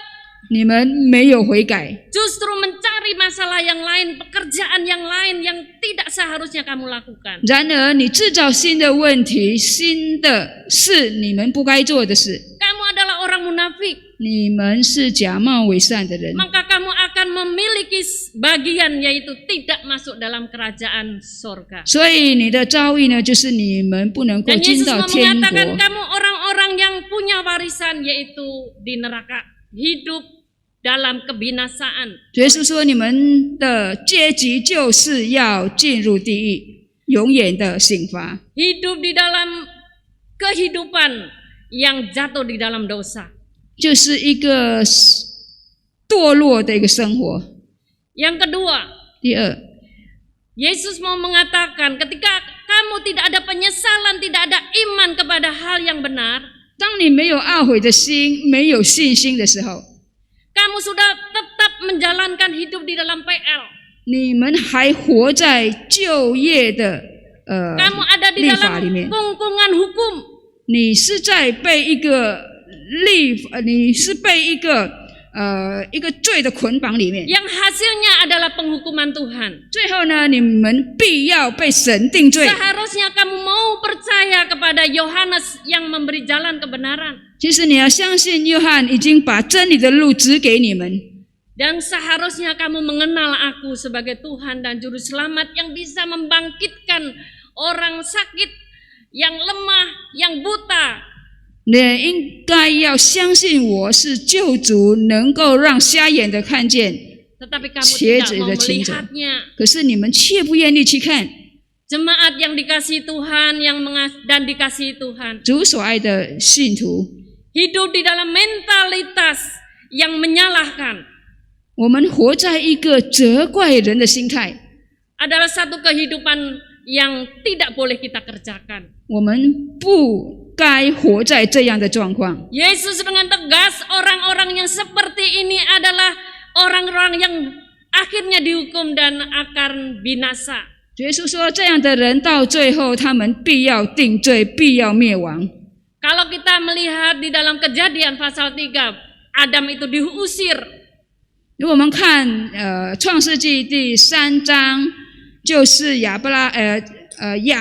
你们没有悔改， justru mencari masalah yang lain, pekerjaan yang lain yang tidak seharusnya kamu lakukan. 然而你制造新的问题，新的是你们不该做的事。 Kamu adalah orang munafik, 你们是假冒伪善的人， maka kamu akan memiliki bagian yaitu tidak masuk dalam kerajaan sorga. 所以你的遭遇呢，就是你们不能够 Dan 进 Yesus 到天 mengatakan 国。 kamu orang-orang yang punya warisan yaitu di neraka, hidup dalam kebinasaan. 耶稣说，你们的阶级就是要进入地狱，永远的刑罚。 Hidup di dalam kehidupan yang jatuh di dalam dosa. 就是一个堕落的一个生活。 Yang kedua, 第二， Yesus mau mengatakan ketika kamu tidak ada penyesalan, tidak ada iman kepada hal yang benar, 当你没有懊悔的心，没有信心的时候， kamu sudah tetap menjalankan hidup di dalam PL. 你们还活在就业的 Kamu ada di 立法 dalam 里面， kungkungan hukum. 你是在被一个你是被一个罪的捆绑里面。 Yang hasilnya adalah penghukuman Tuhan. 最后呢，你们必要被神定罪。 Seharusnya kamu mau percaya kepada Yohanes yang memberi jalan kebenaran. 其实你要相信，约翰已经把真理的路指给你们。 Dan seharusnya kamu mengenal aku sebagai Tuhan dan Juru Selamat yang bisa membangkitkan orang sakit, yang lemah, yang buta. 你应该要相信我是救主，能够让瞎眼的看见。 Tetapi kamu 瘸 tidak 子 mau 的行走， melihatnya. 可是你们却不愿意去看。 Jemaat yang dikasihi Tuhan dan dikasihi Tuhan. 主所爱的信徒， Hidup di dalam mentalitas yang menyalahkan 我们活在一个责怪人的心态， adalah satu kehidupan yang tidak boleh kita kerjakan. 我们不该活在这样的状况。 Yesus dengan tegas, orang-orang yang seperti ini adalah orang-orang yang akhirnya dihukum dan akan binasa. 耶稣说，这样的人到最后，他们必要定罪，必要灭亡。 Kalau kita melihat di dalam Kejadian pasal 3, Adam itu diusir. 如果我们看创世纪第3章，就是亚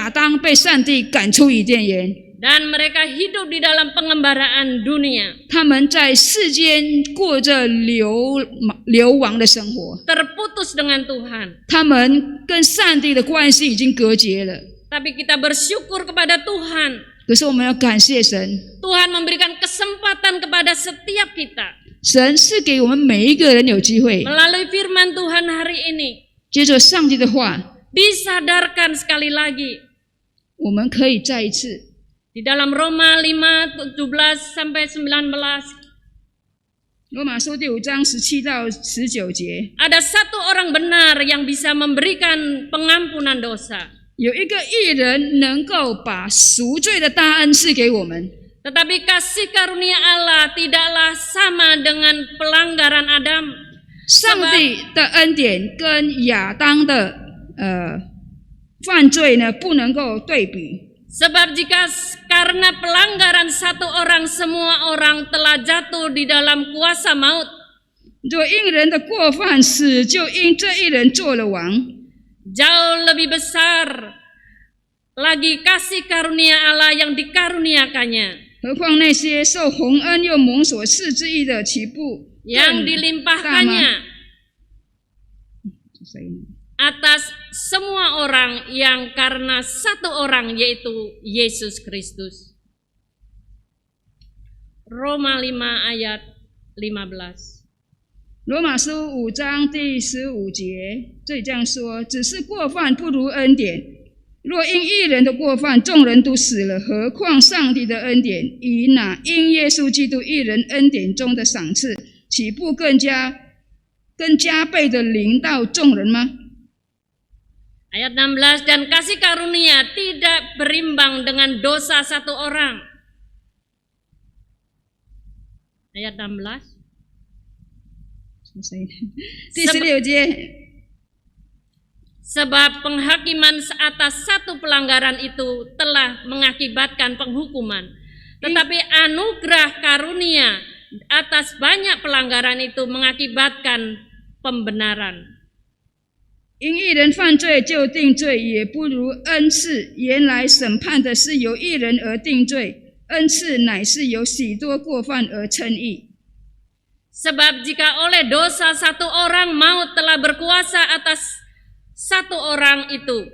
当被上帝赶出伊甸园， Dan mereka hidup di dalam pengembaraan dunia. 他们在世间过着流亡的生活， Terputus dengan Tuhan. 他们跟上帝的关系已经隔绝了。 Tapi kita bersyukur kepada Tuhan. 可是我们要感谢神， Tuhan memberikan kesempatan kepada setiap kita. 神是给我们每一个人有机会， Melalui firman Tuhan hari ini. 接着上帝的话， Disadarkan sekali lagi. 我们可以再一次 Di dalam Roma 5:17 sampai 19. 罗马书第5章17到19节， Ada satu orang benar yang bisa memberikan pengampunan dosa. 有一个义人能够把赎罪的大恩赐给我们。 Tetapi kasih karunia Allah tidaklah sama dengan pelanggaran Adam. 上帝的恩典跟亚当的犯罪呢，不能够对比。 Sebab karena pelanggaran satu orang, semua orang telah jatuh di dalam kuasa maut. 若因人的过犯死，就因这一人做了王。 Jauh lebih besar lagi kasih karunia Allah yang dikaruniakannya. 何况那些受洪恩又蒙所赐之义的，岂不 Yang dilimpahkannya atas semua orang yang karena satu orang yaitu Yesus Kristus. Roma 5 ayat 15. 罗马书5章第15节，这里这样说：只是过犯不如恩典。若因一人的过犯，众人都死了，何况上帝的恩典，以那因耶稣基督一人恩典中的赏赐，岂不更加倍的临到众人吗？ Ayat 16, dan kasih karunia tidak berimbang dengan dosa satu orang. Ayat 16. 第16节， Sebab penghakiman atas satu pelanggaran itu telah mengakibatkan penghukuman. Tetapi anugerah karunia atas banyak pelanggaran itu mengakibatkan pembenaran. 因一人犯罪就定罪，也不如恩赐。原来审判的是由一人而定罪，恩赐乃是由许多过犯而称义。 Sebab jika oleh dosa satu orang maut telah berkuasa atas satu orang itu,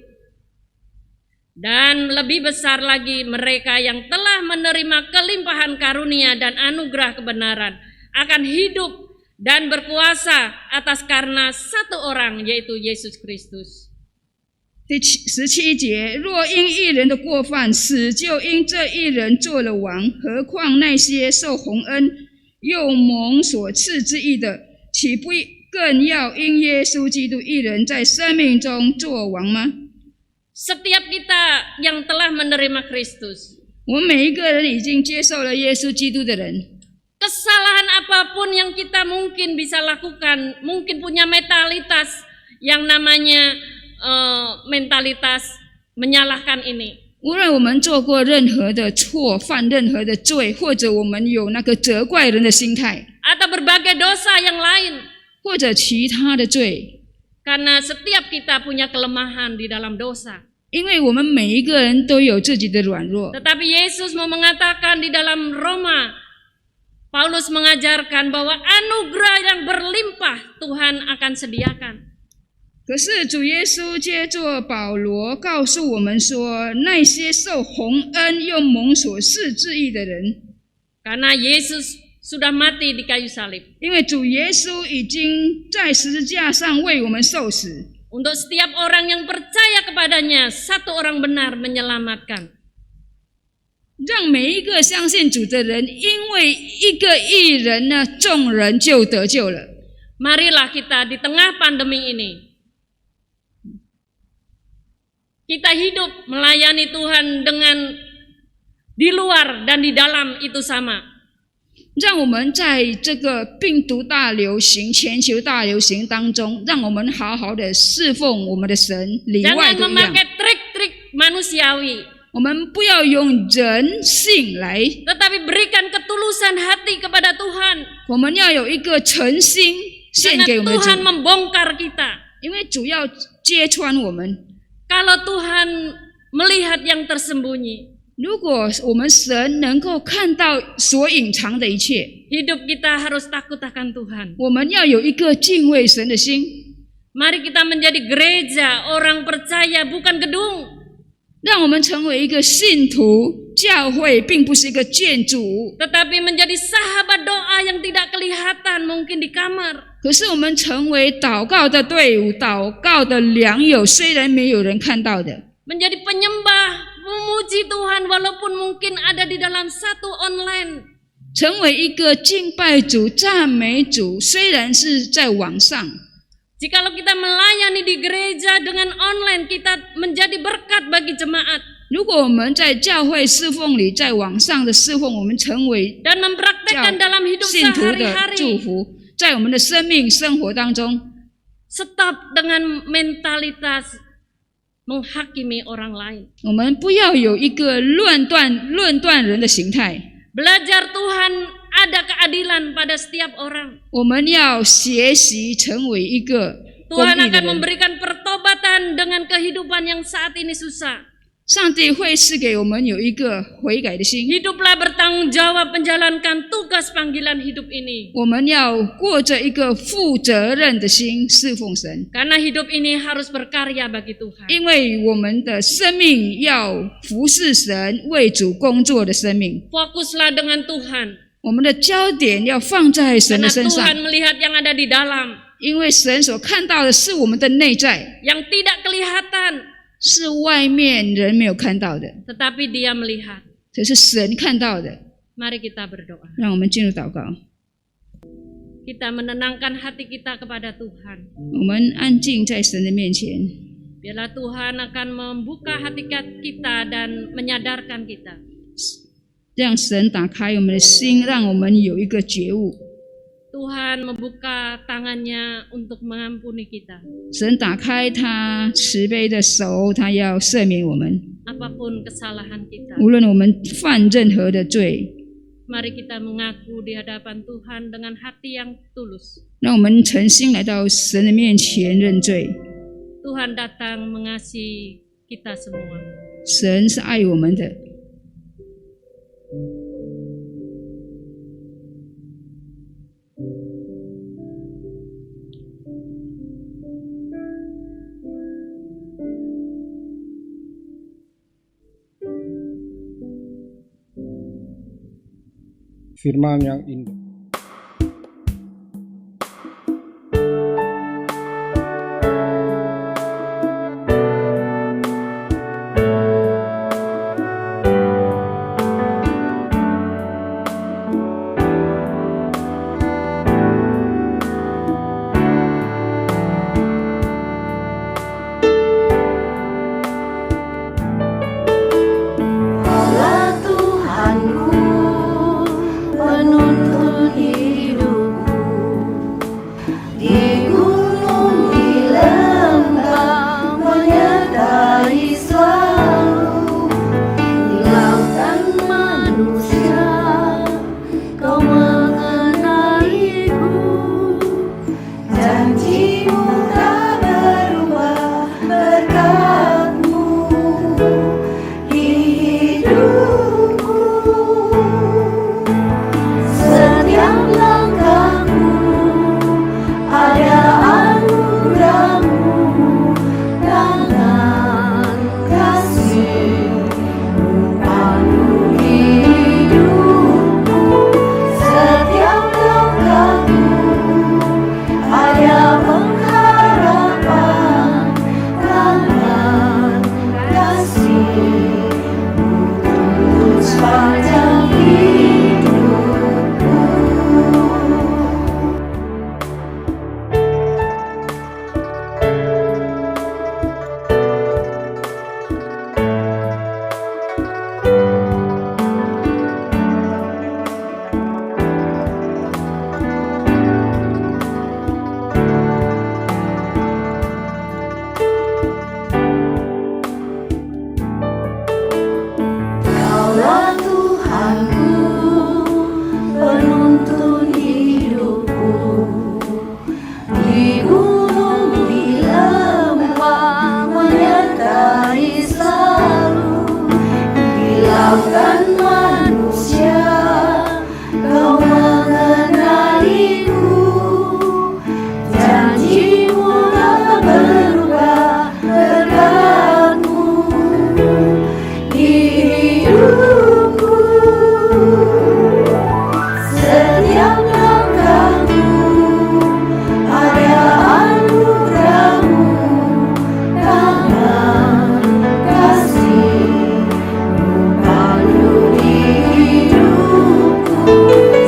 dan lebih besar lagi mereka yang telah menerima kelimpahan karunia dan anugerah kebenaran akan hidup dan berkuasa atas karena satu orang, yaitu Yesus Kristus. 第17节，若因一人的过犯，死就因这一人做了王，何况那些受洪恩又蒙所赐之义的，岂不更要因耶稣基督一人在生命中做王吗？ Setiap kita yang telah menerima Kristus, 我们每一个人已经接受了耶稣基督的人， kesalahan apapun yang kita mungkin bisa lakukan, mungkin punya mentalitas yang namanya mentalitas menyalahkan ini. 无论我们做过任何的错，犯任何的罪，或者我们有那个责怪人的心态， Atau berbagai dosa yang lain. 或者其他的罪， Karena setiap kita punya kelemahan di dalam dosa. 因为我们每一个人都有自己的软弱。 Tetapi Yesus mau mengatakan di dalam Roma, Paulus mengajarkan bahwa anugerah yang berlimpah Tuhan akan sediakan. 可是主耶稣借着保罗告诉我们说，那些受洪恩又蒙所赐之义的人， Karena Yesus sudah mati di kayu salib. 因为主耶稣已经在十字架上为我们受死， Untuk setiap orang yang percaya kepadanya, satu orang benar menyelamatkan. 让每一个相信主的人，因为一个义人呢，众人就得救了。 Marilah kita di tengah pandemi ini, kita hidup melayani Tuhan dengan di luar dan di dalam itu sama. 让我们在这个病毒大流行、全球大流行当中，让我们好好的侍奉我们的神，里外 Jangan 都一样。 memakai trik-trik manusiawi, 我们不要用人性来， tetapi berikan ketulusan hati kepada Tuhan. 我们要有一个诚心献 Karena 给我们的 Tuhan 主， membongkar kita. 因为主要揭穿我们。 Kalau Tuhan melihat yang tersembunyi, 如果我们神能够看到所隐藏的一切， hidup kita harus takut akan Tuhan. 我们要有一个敬畏神的心。 Mari kita menjadi gereja, orang percaya, bukan gedung. 让我们成为一个信徒，教会并不是一个建筑物， Tetapi menjadi sahabat doa yang tidak kelihatan, mungkin di kamar. 可是我们成为祷告的队伍，祷告的良友，虽然没有人看到的。 Menjadi penyembah, memuji Tuhan walaupun mungkin ada di dalam satu online. 成为一个敬拜主、赞美主，虽然是在网上， Jikalau kita melayani di gereja dengan online, kita menjadi berkat bagi jemaat. 如果我们在教会侍奉里，在网上的侍奉，我们成为 Dan mempraktekkan dalam hidup 信徒的祝 sehari-hari. 福，在我们的生命生活当中， Stop dengan mentalitas menghakimi orang lain. 我们不要有一个论断人的形态， Belajar Tuhan ada keadilan pada setiap orang. 我们要学习成为一个公 Tuhan 义的 akan 人。 memberikan pertobatan dengan kehidupan yang saat ini susah. 上帝会赐给我们有一个悔改的心， Hiduplah bertanggung jawab menjalankan tugas panggilan hidup ini. 我们要过着一个负责任的心侍奉神， Karena hidup ini harus berkarya bagi Tuhan. 因为我们的生命要服侍神、为主工作的生命。 Fokuslah dengan Tuhan. 我们的焦点要放在神 Karena 的身上， Tuhan melihat yang ada di dalam, 因为神所看到的是我们的内在， yang tidak kelihatan, 是外面人没有看到的， tetapi Dia melihat. 这是神看到的。 Mari kita berdoa. 让我们进入祷告， Kita menenangkan hati kita kepada Tuhan. 我们安静在神的面前， Biarlah Tuhan akan membuka hati kita dan menyadarkan kita. 让神打开我们的心，让我们有一个觉悟。Tuhan membuka tangannya untuk mengampuni kita. 神打开他慈悲的手，他要赦免我们， Apapun kesalahan kita, 无论我们犯任何的罪， mari kita mengaku di hadapan Tuhan dengan hati yang tulus. 让我们诚心来到神的面前认罪。 Tuhan datang mengasihi kita semua. 神是爱我们的。 Firman yang indah. Allah Tuhanku, penuntun hidupku, di gunung di lembah menyertai selalu, di lautan manusia kau mengenaliku, janjimu tak berubah berkat-Mu di hidupku. Setiap langkahku ada anugerah-Mu, tangan kasih-Mu pandu hidupku. Setiap langkahku ada pengharapan, tangan kasih-Mu tembus sepanjang hidupku. Kaulah Tuhanku, penuntun hidupku, di gunung di lembah menyertai selalu, di lautan manusia kau mengenaliku, janji-Mu tak berubah berkat-Mu di hidupku. Setiap langkahku ada anugerah-Mu, tangan kasih-Mu pandu hidupku.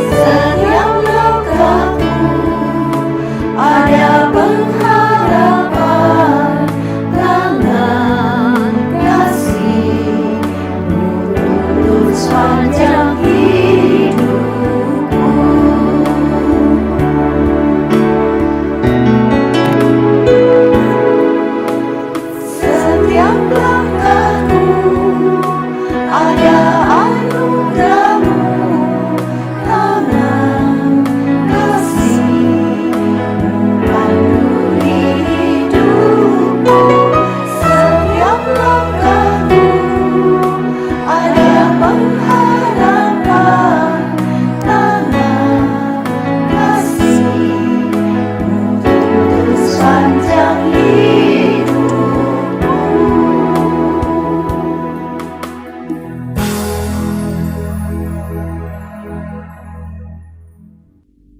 Setiap langkahku ada pengharapan, tangan kasih-Mu tembus sepanjang hidupku. Setiap langkahku ada anugerah-Mu, tangan kasih-Mu pandu hidupku. Setiap langkahku ada pengharapan, tangan kasih-Mu tembus sepanjang hidupku.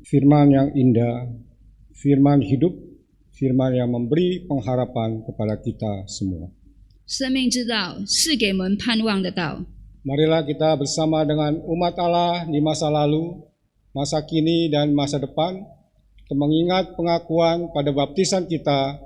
Firman yang indah, firman hidup, firman yang memberi pengharapan kepada kita semua. 生命之道是给我们盼望的道。 Marilah kita bersama dengan umat Allah di masa lalu, masa kini, dan masa depan, untuk mengingat pengakuan pada baptisan kita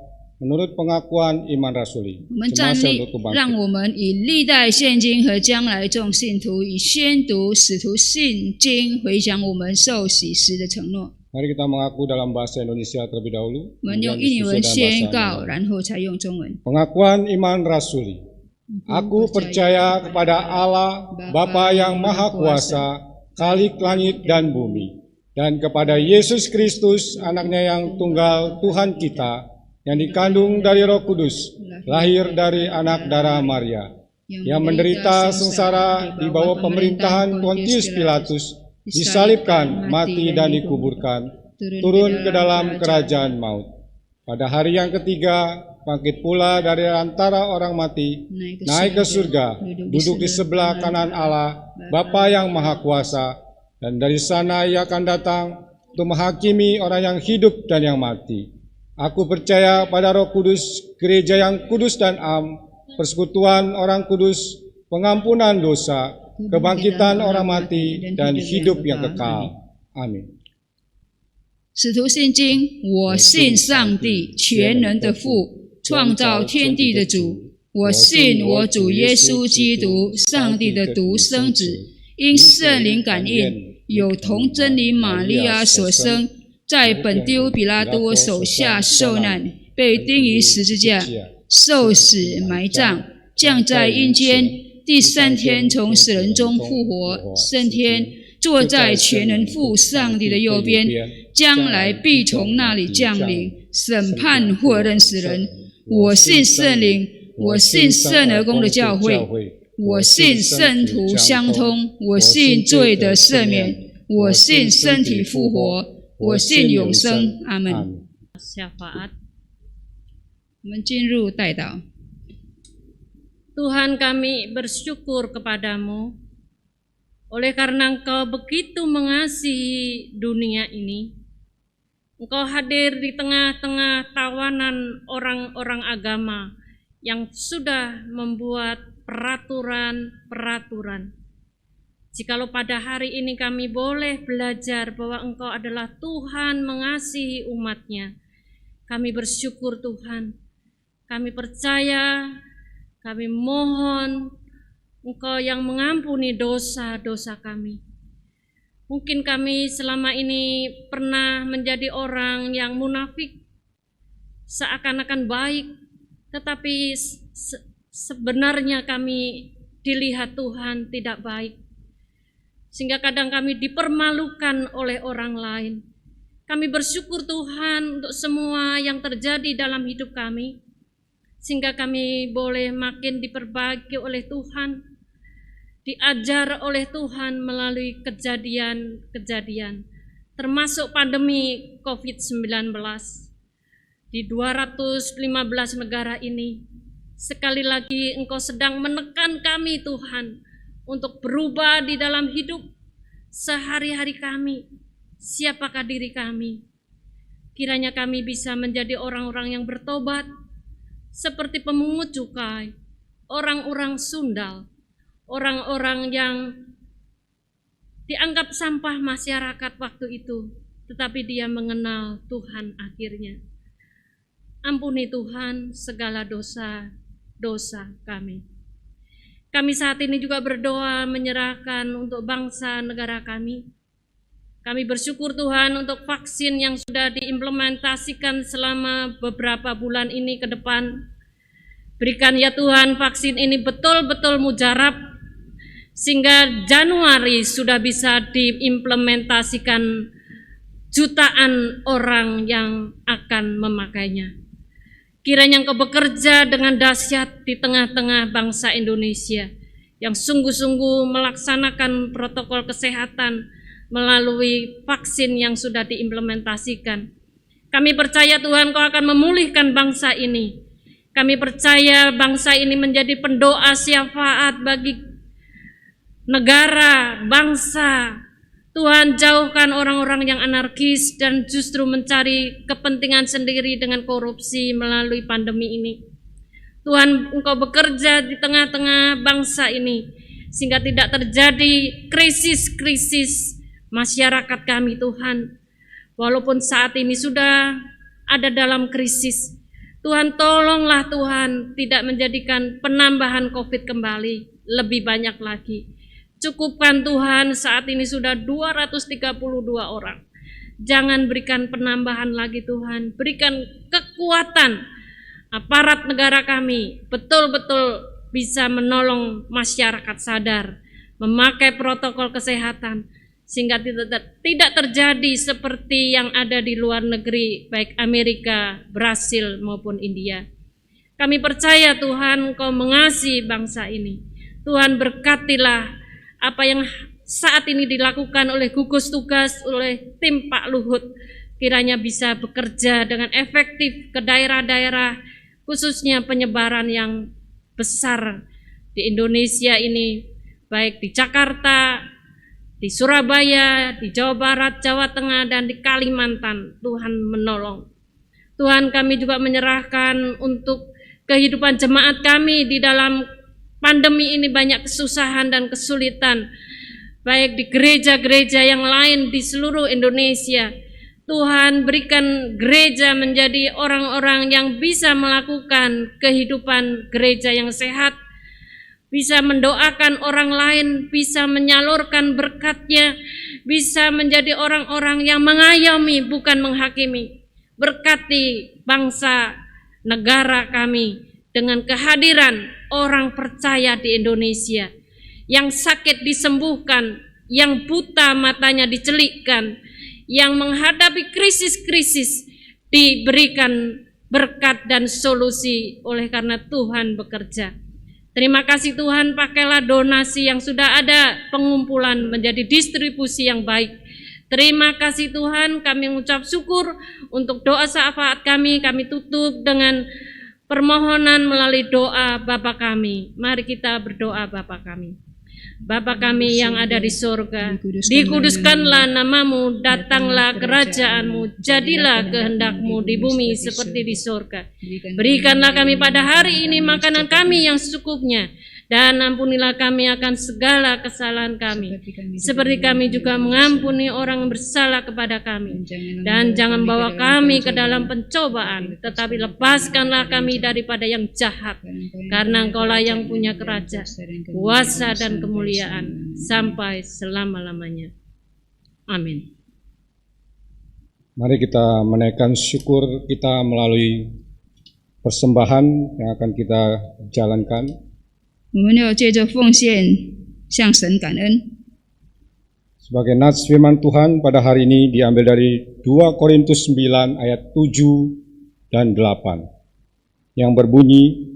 menurut pengakuan iman rasuli. 我们站 Semasa 立 untuk，bangkit. 让我们以历代现今和将来众信徒以宣读使徒信经回想我们受洗时的承诺。Mari kita mengaku dalam bahasa Indonesia terlebih dahulu. 我们用 kemudian 印尼 disusul 文 dalam 宣 bahasa 告， Mandarin. 然后才用中文。 Pengakuan iman rasuli. Aku percaya kepada Allah, Bapa yang Maha Kuasa, Khalik langit dan bumi, dan kepada Yesus Kristus, anaknya yang tunggal Tuhan kita, yang dikandung dari Roh Kudus, lahir dari anak darah Maria, yang menderita sengsara di bawah pemerintahan Pontius Pilatus, disalibkan, mati dan dikuburkan, turun ke dalam kerajaan maut. Pada hari yang ketiga, bangkit pula dari antara orang mati, naik ke surga, duduk di sebelah kanan Allah, Bapa yang Maha Kuasa, dan dari sana Ia akan datang untuk menghakimi orang yang hidup dan yang mati. Aku percaya pada Roh Kudus, gereja yang kudus dan am, persekutuan orang kudus, pengampunan dosa, kebangkitan orang mati, dan hidup yang kekal. Amin. 使徒信经，我信上帝全能的父，创造天地的主。我信我主耶稣基督，上帝的独生子，因圣灵感应，有童真理玛利亚所生，在本丢比拉多手下受难，被钉于十字架，受死埋葬，降在阴间，第三天从死人中复活，升天，坐在全能父上帝的右边，将来必从那里降临，审判或认死人。我信圣灵，我信圣而公的教会，我信圣徒相通，我信罪的赦免，我信身体复活，我信永生。阿门。 Syafaat. 我们进入代祷。 Tuhan, kami bersyukur kepadamu oleh karena Engkau begitu mengasihi dunia ini. Engkau hadir di tengah-tengah tawanan orang-orang agama yang sudah membuat peraturan-peraturan. Jikalau pada hari ini kami boleh belajar bahwa Engkau adalah Tuhan mengasihi umat-Nya, kami bersyukur Tuhan. Kami percaya, kami mohon Engkau yang mengampuni dosa-dosa kami. Mungkin kami selama ini pernah menjadi orang yang munafik, seakan-akan baik, tetapi sebenarnya kami dilihat Tuhan tidak baik. Sehingga kadang kami dipermalukan oleh orang lain. Kami bersyukur Tuhan untuk semua yang terjadi dalam hidup kami, sehingga kami boleh makin diperbaiki oleh Tuhan, diajar oleh Tuhan melalui kejadian-kejadian, termasuk pandemi COVID-19. Di 215 negara ini, sekali lagi Engkau sedang menekan kami Tuhan, untuk berubah di dalam hidup sehari-hari kami. Siapakah diri kami? Kiranya kami bisa menjadi orang-orang yang bertobat, seperti pemungut cukai, orang-orang sundal, orang-orang yang dianggap sampah masyarakat waktu itu, tetapi dia mengenal Tuhan akhirnya. Ampuni Tuhan segala dosa-dosa kami. Kami saat ini juga berdoa menyerahkan untuk bangsa negara kami. Kami bersyukur Tuhan untuk vaksin yang sudah diimplementasikan selama beberapa bulan ini ke depan. Berikan ya Tuhan vaksin ini betul-betul mujarab, sehingga Januari sudah bisa diimplementasikan jutaan orang yang akan memakainya. Kiranya Engkau bekerja dengan dahsyat di tengah-tengah bangsa Indonesia yang sungguh-sungguh melaksanakan protokol kesehatan melalui vaksin yang sudah diimplementasikan. Kami percaya Tuhan Kau akan memulihkan bangsa ini. Kami percaya bangsa ini menjadi pendoa syafaat bagi negara, bangsa. Tuhan, jauhkan orang-orang yang anarkis dan justru mencari kepentingan sendiri dengan korupsi melalui pandemi ini. Tuhan, Engkau bekerja di tengah-tengah bangsa ini sehingga tidak terjadi krisis-krisis masyarakat kami Tuhan. Walaupun saat ini sudah ada dalam krisis, Tuhan tolonglah Tuhan tidak menjadikan penambahan COVID kembali lebih banyak lagi. Cukupkan Tuhan, saat ini sudah 232 orang. Jangan berikan penambahan lagi Tuhan. Berikan kekuatan aparat negara kami betul-betul bisa menolong masyarakat sadar, memakai protokol kesehatan, sehingga tidak terjadi seperti yang ada di luar negeri, baik Amerika, Brasil maupun India. Kami percaya Tuhan, Kau mengasihi bangsa ini. Tuhan, berkatilah apa yang saat ini dilakukan oleh gugus tugas, oleh tim Pak Luhut, kiranya bisa bekerja dengan efektif ke daerah-daerah, khususnya penyebaran yang besar di Indonesia ini, baik di Jakarta, di Surabaya, di Jawa Barat, Jawa Tengah, dan di Kalimantan. Tuhan menolong. Tuhan, kami juga menyerahkan untuk kehidupan jemaat kami di dalam pandemi ini, banyak kesusahan dan kesulitan, baik di gereja-gereja yang lain di seluruh Indonesia. Tuhan, berikan gereja menjadi orang-orang yang bisa melakukan kehidupan gereja yang sehat, bisa mendoakan orang lain, bisa menyalurkan berkat-Nya, bisa menjadi orang-orang yang mengayomi bukan menghakimi. Berkati bangsa negara kami dengan kehadiran orang percaya di Indonesia, yang sakit disembuhkan, yang buta matanya dicelikkan, yang menghadapi krisis-krisis diberikan berkat dan solusi oleh karena Tuhan bekerja. Terima kasih Tuhan, pakailah donasi yang sudah ada, pengumpulan menjadi distribusi yang baik. Terima kasih Tuhan, kami mengucap syukur untuk doa syafaat kami tutup dengan permohonan melalui doa Bapa kami. Mari kita berdoa Bapa kami. Bapa kami yang ada di surga, dikuduskanlah namamu, datanglah kerajaanmu, jadilah kehendak-Mu di bumi seperti di surga. Berikanlah kami pada hari ini makanan kami yang secukupnya, dan ampunilah kami akan segala kesalahan kami, seperti kami juga mengampuni orang yang bersalah kepada kami. Dan jangan bawa kami ke dalam pencobaan, tetapi lepaskanlah kami daripada yang jahat, karena Engkaulah yang punya kerajaan, kuasa dan kemuliaan sampai selama-lamanya. Amin. Mari kita menaikkan syukur kita melalui persembahan yang akan kita jalankan. 我们要借着奉献向神感恩。 Sebagai nats firman Tuhan pada hari ini diambil dari 2 Korintus 9 ayat 7 dan 8 yang berbunyi,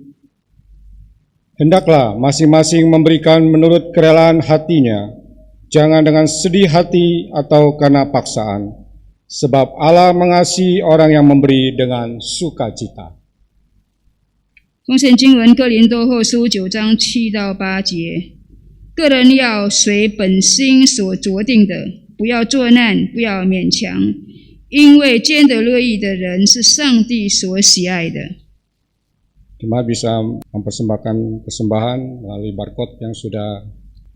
hendaklah masing-masing memberikan menurut kerelaan hatinya, jangan dengan sedih hati atau karena paksaan, sebab Allah mengasihi orang yang memberi dengan sukacita. 奉献经文哥林多后书9章7到8节，个人要随本心所酌定的，不要作难，不要勉强，因为兼得乐意的人是上帝所喜爱的。 Jemaat bisa mempersembahkan persembahan melalui barcode yang sudah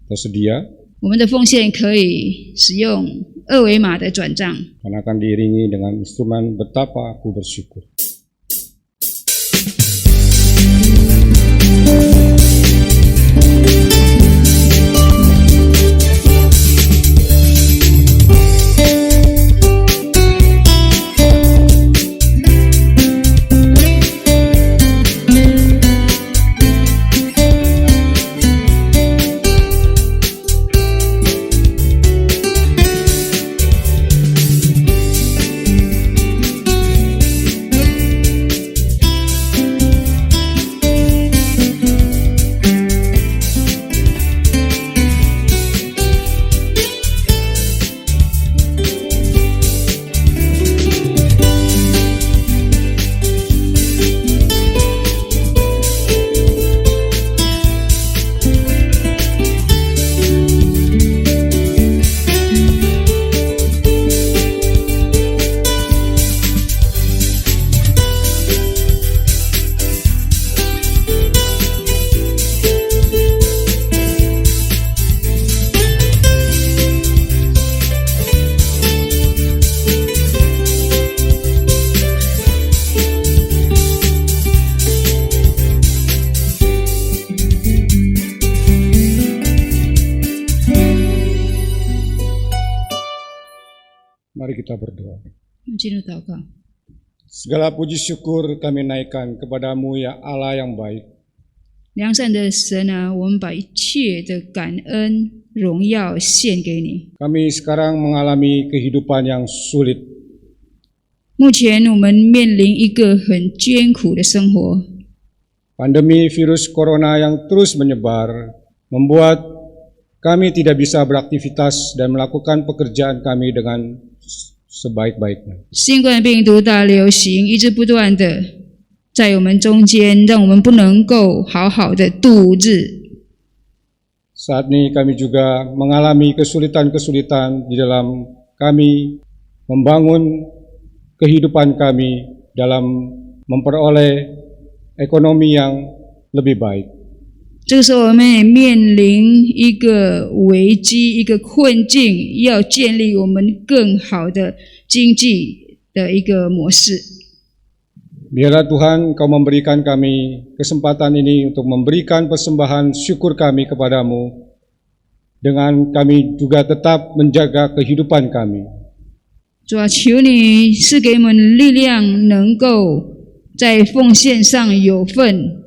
tersedia. 我们的奉献可以使用二维码的转账。 Dan akan diiringi dengan instrumen betapa aku bersyukur. kita berdoa. 进入祷告。 Segala puji syukur kami naikkan kepadamu ya Allah yang baik. 良善的神啊，我们把一切的感恩、荣耀献给你。 Kami sekarang mengalami kehidupan yang sulit. 目前我们面临一个很艰苦的生活， Pandemi virus corona yang terus menyebar membuat kami tidak bisa beraktivitas dan melakukan pekerjaan kami dengan sebaik-baiknya. 新冠病毒大流行一直不断的在我们中间，让我们不能够好好的度日。 Saat ini kami juga mengalami kesulitan-kesulitan di dalam kami membangun kehidupan kami dalam memperoleh ekonomi yang lebih baik. 这个时候，我们也面临一个危机、一个困境，要建立我们更好的经济的一个模式。 Biarlah Tuhan Engkau memberikan kami kesempatan ini untuk memberikan persembahan syukur kami kepadamu, dengan kami juga tetap menjaga kehidupan kami. 主啊，求你赐给我们力量，能够在奉献上有份。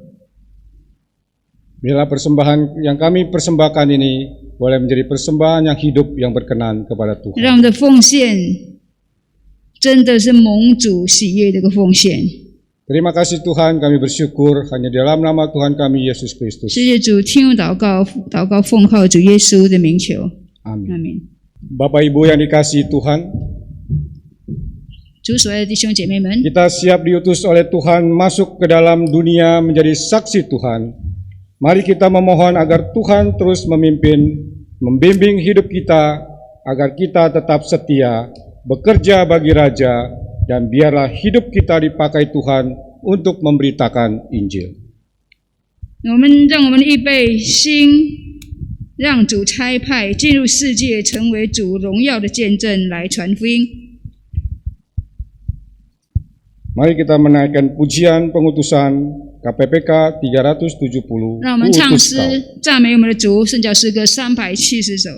Biarlah persembahan yang kami persembahkan ini boleh menjadi persembahan yang hidup yang berkenan kepada 让我 Tuhan. 们的奉献真的是蒙主喜悦的一个奉献。 Terima kasih Tuhan, kami bersyukur hanya di dalam nama Tuhan kami Yesus Kristus. 谢谢主，听我祷告，祷告奉靠主耶稣的名求， Amin. 阿门。 Bapak Ibu yang dikasihi Tuhan, 主所爱的弟兄姐妹们， kita siap diutus oleh Tuhan masuk ke dalam dunia menjadi saksi Tuhan. Mari kita memohon agar Tuhan terus membimbing hidup kita, agar kita tetap setia, bekerja bagi Raja, dan biarlah hidup kita dipakai Tuhan untuk memberitakan Injil. 让我们预备心，让主差派进入世界，成为主荣耀的见证，来传福音。 Mari kita menaikkan pujian pengutusan KPPK 370. 让我们唱 Utus 诗 Kau. 赞美我们的主，圣教诗歌370首。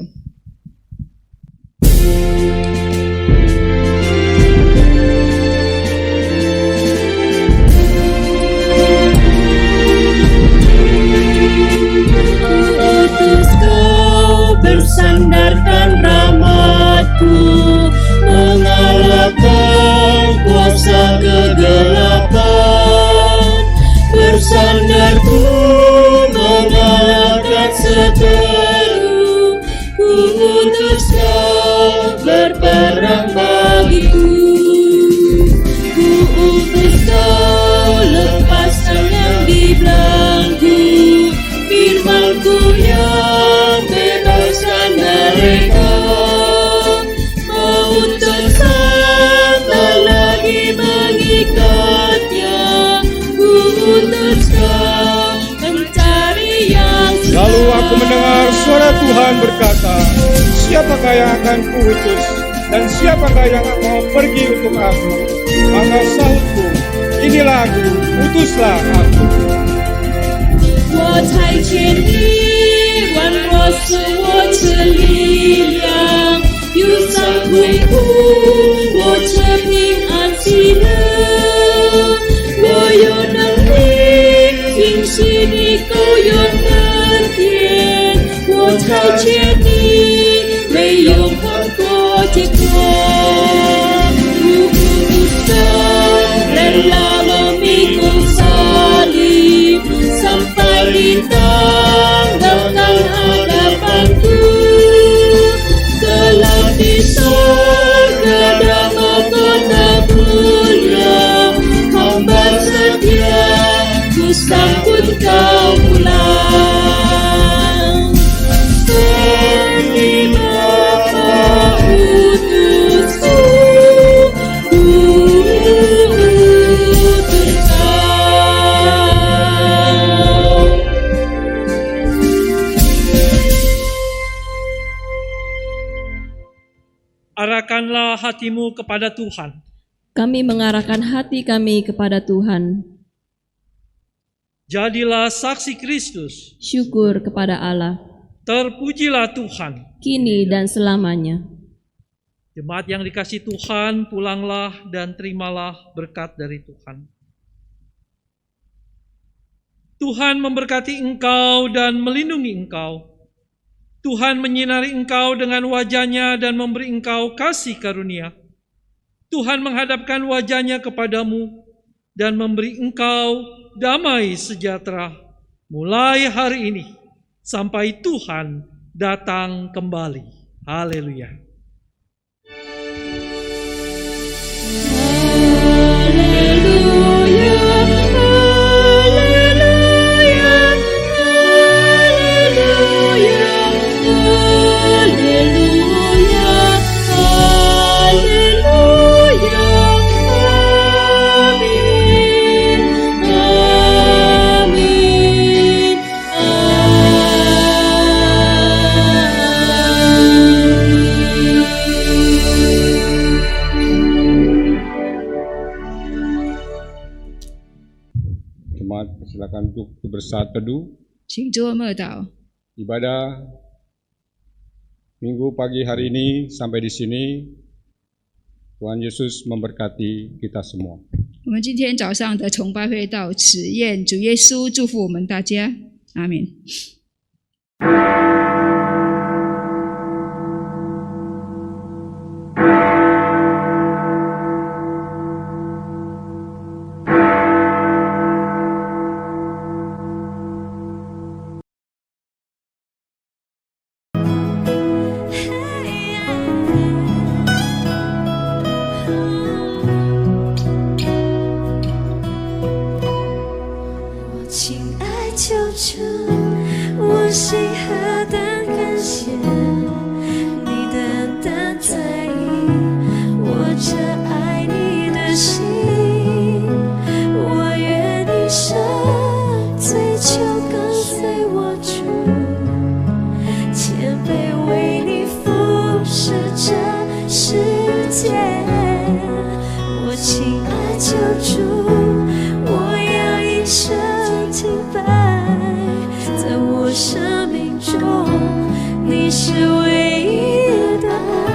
Utus Kau bersandarkan rahmat-Ku, mengalahkan kuasa kegelapan. Bersandar-Ku mengalahkan seteru, Ku utus Kau berperang bagiku. Ku utus Kau lepaskan yang dibelenggu, firman-Ku yang bebaskan mereka. Mengutus Kau tak lagi mengikatnya, Ku utus Kau mencari yang Lalu aku mendengar suara Tuhan berkata, siapakah yang akan kuutus dan siapakah yang mau pergi untuk aku? Maka sahutku, inilah aku, utuslah aku. 我才见你，软弱是我这力量，忧伤痛苦，我这平安喜乐。我有能力，平息你狗有恩典，我才见你，没有看过结果。rela memikul salib sampai di tanggalkan hadapanku. Kelak di surga dan mahkota mulia, hamba setia ku sambut kau pulang. Pergi Bapa utusku, utus kau. Arahkanlah hatimu kepada Tuhan. Kami mengarahkan hati kami kepada Tuhan. Jadilah saksi Kristus. Syukur kepada Allah, Terpujilah Tuhan. kini dan selamanya. Jemaat yang dikasih Tuhan, pulanglah dan terimalah berkat dari Tuhan. Tuhan memberkati engkau dan melindungi engkau. Tuhan menyinari engkau dengan wajah-Nya dan memberi engkau kasih karunia. Tuhan menghadapkan wajah-Nya kepadamu dan memberi engkau damai sejahtera mulai hari ini sampai Tuhan datang kembali. Haleluya. Silakan untuk bersaat teduh. 请坐默祷。 Ibadah Minggu pagi hari ini sampai di sini. Tuhan Yesus memberkati kita semua. 我们今天早上的崇拜会到此，愿主耶稣祝福我们大家，阿们。亲爱救主，我心何等感谢你的恩在意我这爱你的心，我愿一生追求跟随我主，谦卑为你服侍这世界。我亲爱救主，我要一生敬拜，在我生命中你是唯一的爱，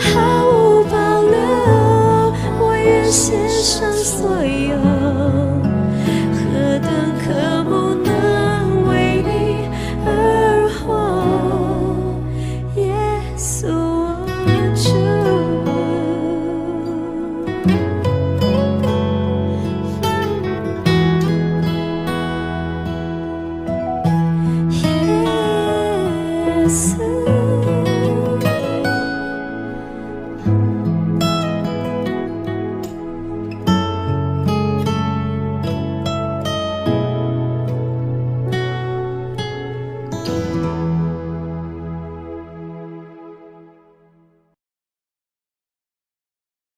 毫无保留，我愿献上所有。